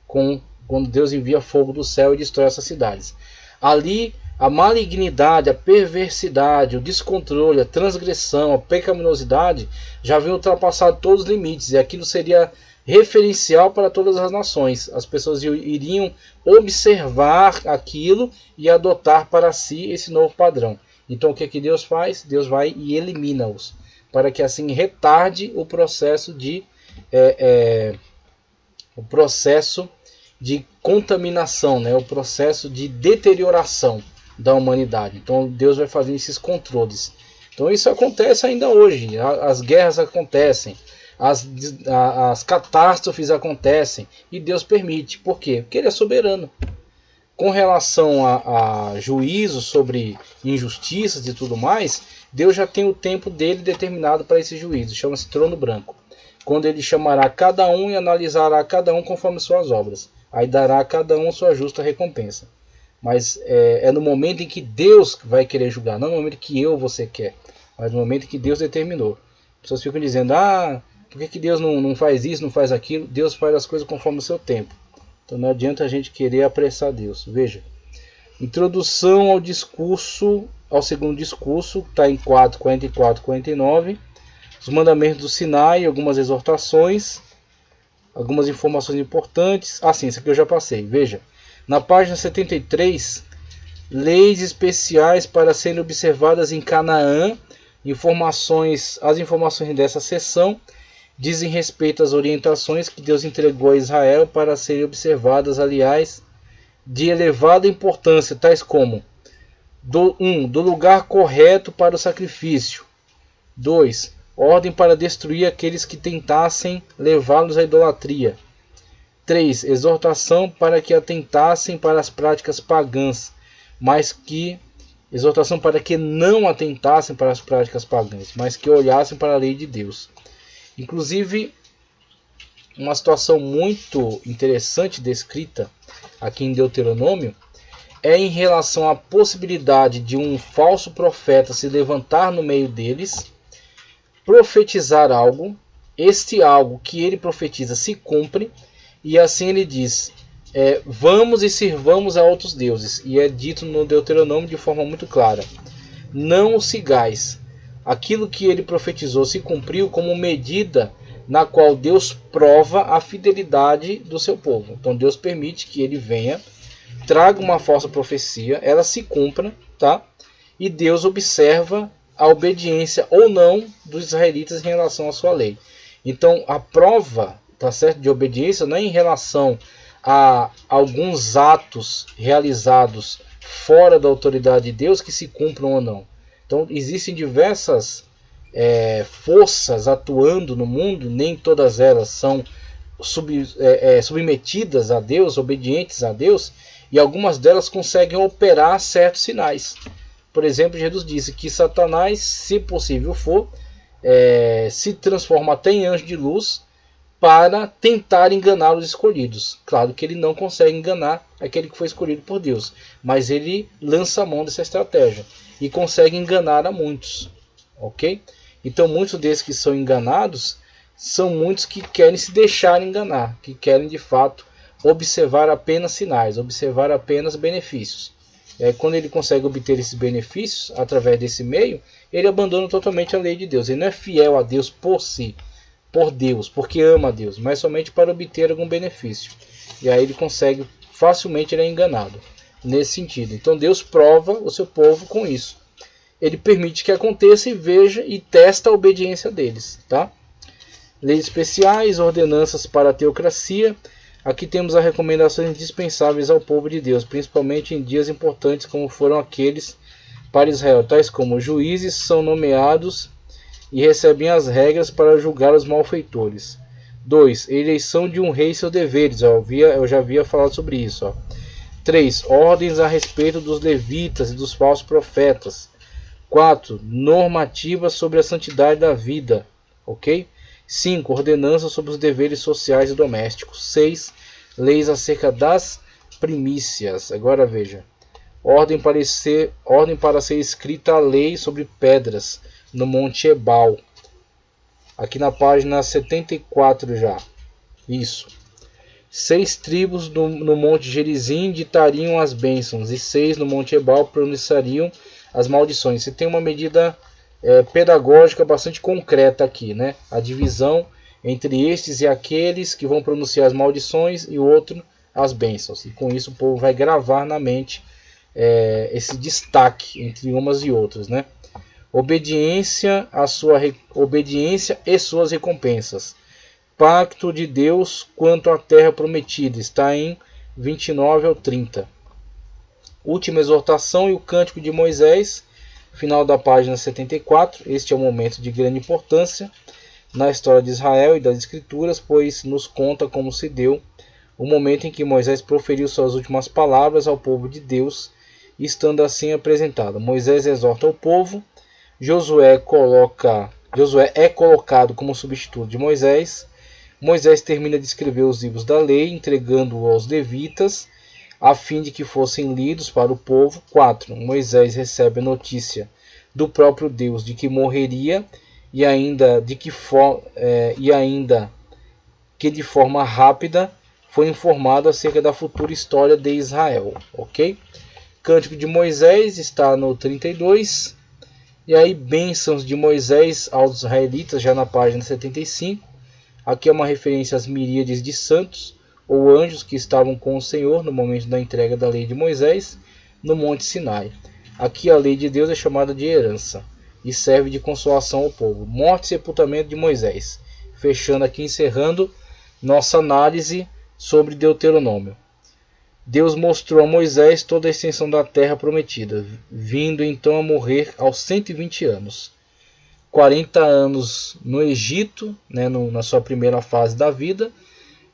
quando Deus envia fogo do céu e destrói essas cidades. Ali, a malignidade, a perversidade, o descontrole, a transgressão, a pecaminosidade já havia ultrapassado todos os limites, e aquilo seria referencial para todas as nações. As pessoas iriam observar aquilo e adotar para si esse novo padrão. Então o que é que Deus faz? Deus vai e elimina-os, para que assim retarde o processo de contaminação, né? O processo de deterioração da humanidade. Então Deus vai fazendo esses controles. Então isso acontece ainda hoje. As guerras acontecem, as catástrofes acontecem, e Deus permite. Por quê? Porque Ele é soberano. Com relação a juízo sobre injustiças e tudo mais, Deus já tem o tempo dele determinado para esse juízo. Chama-se trono branco. Quando Ele chamará cada um e analisará cada um conforme suas obras. Aí dará a cada um sua justa recompensa. Mas é no momento em que Deus vai querer julgar, não no momento que você quer, mas no momento que Deus determinou. As pessoas ficam dizendo, por que Deus não faz isso, não faz aquilo? Deus faz as coisas conforme o seu tempo. Então não adianta a gente querer apressar Deus. Veja, introdução ao segundo discurso, está em 4, 44, 49. Os mandamentos do Sinai, algumas exortações, algumas informações importantes. Sim, isso aqui eu já passei. Veja, na página 73, leis especiais para serem observadas em Canaã. As informações dessa seção dizem respeito às orientações que Deus entregou a Israel para serem observadas, aliás, de elevada importância, tais como do lugar correto para o sacrifício. 2. Ordem para destruir aqueles que tentassem levá-los à idolatria. 3. Exortação para que atentassem para as práticas pagãs, exortação para que não atentassem para as práticas pagãs, mas que olhassem para a lei de Deus. Inclusive, uma situação muito interessante descrita aqui em Deuteronômio é em relação à possibilidade de um falso profeta se levantar no meio deles, profetizar algo, este algo que ele profetiza se cumpre, e assim ele diz, vamos e sirvamos a outros deuses. E é dito no Deuteronômio de forma muito clara, não o sigais. Aquilo que ele profetizou se cumpriu como medida na qual Deus prova a fidelidade do seu povo. Então Deus permite que ele venha, traga uma falsa profecia, ela se cumpra, tá? E Deus observa a obediência ou não dos israelitas em relação à sua lei. Então a prova, tá certo, de obediência não é em relação a alguns atos realizados fora da autoridade de Deus que se cumpram ou não. Então existem diversas forças atuando no mundo, nem todas elas são submetidas a Deus, obedientes a Deus, e algumas delas conseguem operar certos sinais. Por exemplo, Jesus disse que Satanás, se possível for, se transforma até em anjo de luz para tentar enganar os escolhidos. Claro que ele não consegue enganar aquele que foi escolhido por Deus, mas ele lança a mão dessa estratégia e consegue enganar a muitos, ok? Então muitos desses que são enganados são muitos que querem se deixar enganar, que querem de fato observar apenas sinais, observar apenas benefícios. Quando ele consegue obter esses benefícios através desse meio, ele abandona totalmente a lei de Deus. Ele não é fiel a Deus por si, por Deus, porque ama a Deus, mas somente para obter algum benefício. E aí ele consegue, facilmente ele é enganado nesse sentido. Então Deus prova o seu povo com isso. Ele permite que aconteça e veja e testa a obediência deles, tá? Leis especiais, ordenanças para a teocracia. Aqui temos as recomendações indispensáveis ao povo de Deus, principalmente em dias importantes como foram aqueles para Israel, tais como juízes são nomeados e recebem as regras para julgar os malfeitores. 2. Eleição de um rei e seus deveres. Eu já havia falado sobre isso. 3. Ordens a respeito dos levitas e dos falsos profetas. 4. Normativas sobre a santidade da vida. Ok? 5. Ordenanças sobre os deveres sociais e domésticos. 6. Leis acerca das primícias. Agora veja. Ordem para ser escrita a lei sobre pedras no Monte Ebal. Aqui na página 74 já. Isso. 6 tribos no Monte Gerizim ditariam as bênçãos e 6 no Monte Ebal pronunciariam as maldições. Você tem uma medida pedagógica bastante concreta aqui, né? A divisão entre estes e aqueles que vão pronunciar as maldições e o outro as bênçãos. E com isso o povo vai gravar na mente esse destaque entre umas e outras, né? Obediência e suas recompensas. Pacto de Deus quanto à terra prometida, está em 29 ao 30. Última exortação e o cântico de Moisés, final da página 74. Este é um momento de grande importância na história de Israel e das Escrituras, pois nos conta como se deu o momento em que Moisés proferiu suas últimas palavras ao povo de Deus, estando assim apresentado. Moisés exorta o povo, Josué é colocado como substituto de Moisés. Moisés termina de escrever os livros da lei, entregando-o aos levitas, a fim de que fossem lidos para o povo. 4. Moisés recebe a notícia do próprio Deus de que morreria e ainda que de forma rápida foi informado acerca da futura história de Israel. Ok? Cântico de Moisés está no 32. E aí, bênçãos de Moisés aos israelitas, já na página 75. Aqui é uma referência às miríades de santos ou anjos que estavam com o Senhor no momento da entrega da lei de Moisés no Monte Sinai. Aqui a lei de Deus é chamada de herança e serve de consolação ao povo. Morte e sepultamento de Moisés. Fechando aqui, encerrando nossa análise sobre Deuteronômio. Deus mostrou a Moisés toda a extensão da terra prometida, vindo então a morrer aos 120 anos. 40 anos no Egito, né, na sua primeira fase da vida,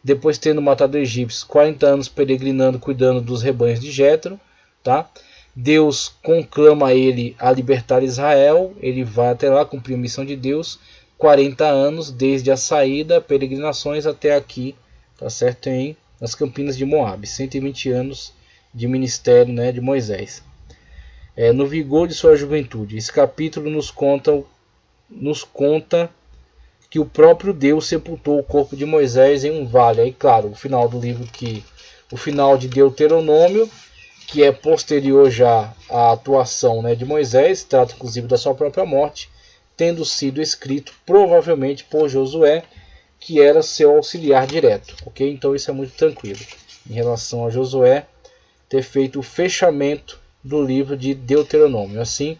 depois tendo matado egípcios, 40 anos peregrinando, cuidando dos rebanhos de Jétro, tá? Deus conclama ele a libertar Israel, ele vai até lá cumprir a missão de Deus, 40 anos desde a saída, peregrinações até aqui, tá certo? Nas Campinas de Moabe, 120 anos de ministério, né, de Moisés. No vigor de sua juventude. Esse capítulo nos conta que o próprio Deus sepultou o corpo de Moisés em um vale. Aí, claro, o final do livro, o final de Deuteronômio, que é posterior já à atuação, né, de Moisés, trata inclusive da sua própria morte, tendo sido escrito provavelmente por Josué, que era seu auxiliar direto. Ok? Então isso é muito tranquilo em relação a Josué ter feito o fechamento do livro de Deuteronômio. Assim,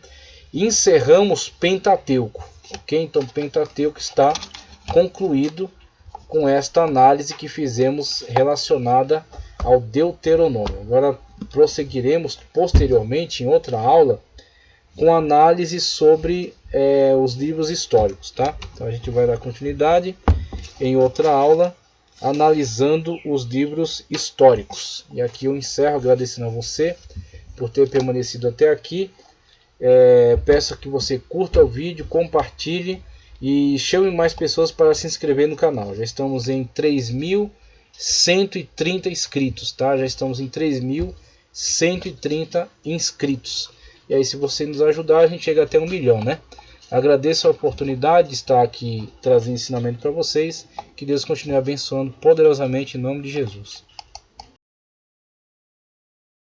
encerramos Pentateuco. Ok? Então Pentateuco está concluído com esta análise que fizemos relacionada ao Deuteronômio. Agora prosseguiremos posteriormente em outra aula com análise sobre os livros históricos, tá? Então a gente vai dar continuidade em outra aula analisando os livros históricos. E aqui eu encerro agradecendo a você por ter permanecido até aqui. Peço que você curta o vídeo, compartilhe e chame mais pessoas para se inscrever no canal. Já estamos em 3.130 inscritos, tá? Já estamos em 3.130 inscritos. E aí, se você nos ajudar, a gente chega até 1 milhão, né? Agradeço a oportunidade de estar aqui trazendo ensinamento para vocês. Que Deus continue abençoando poderosamente em nome de Jesus.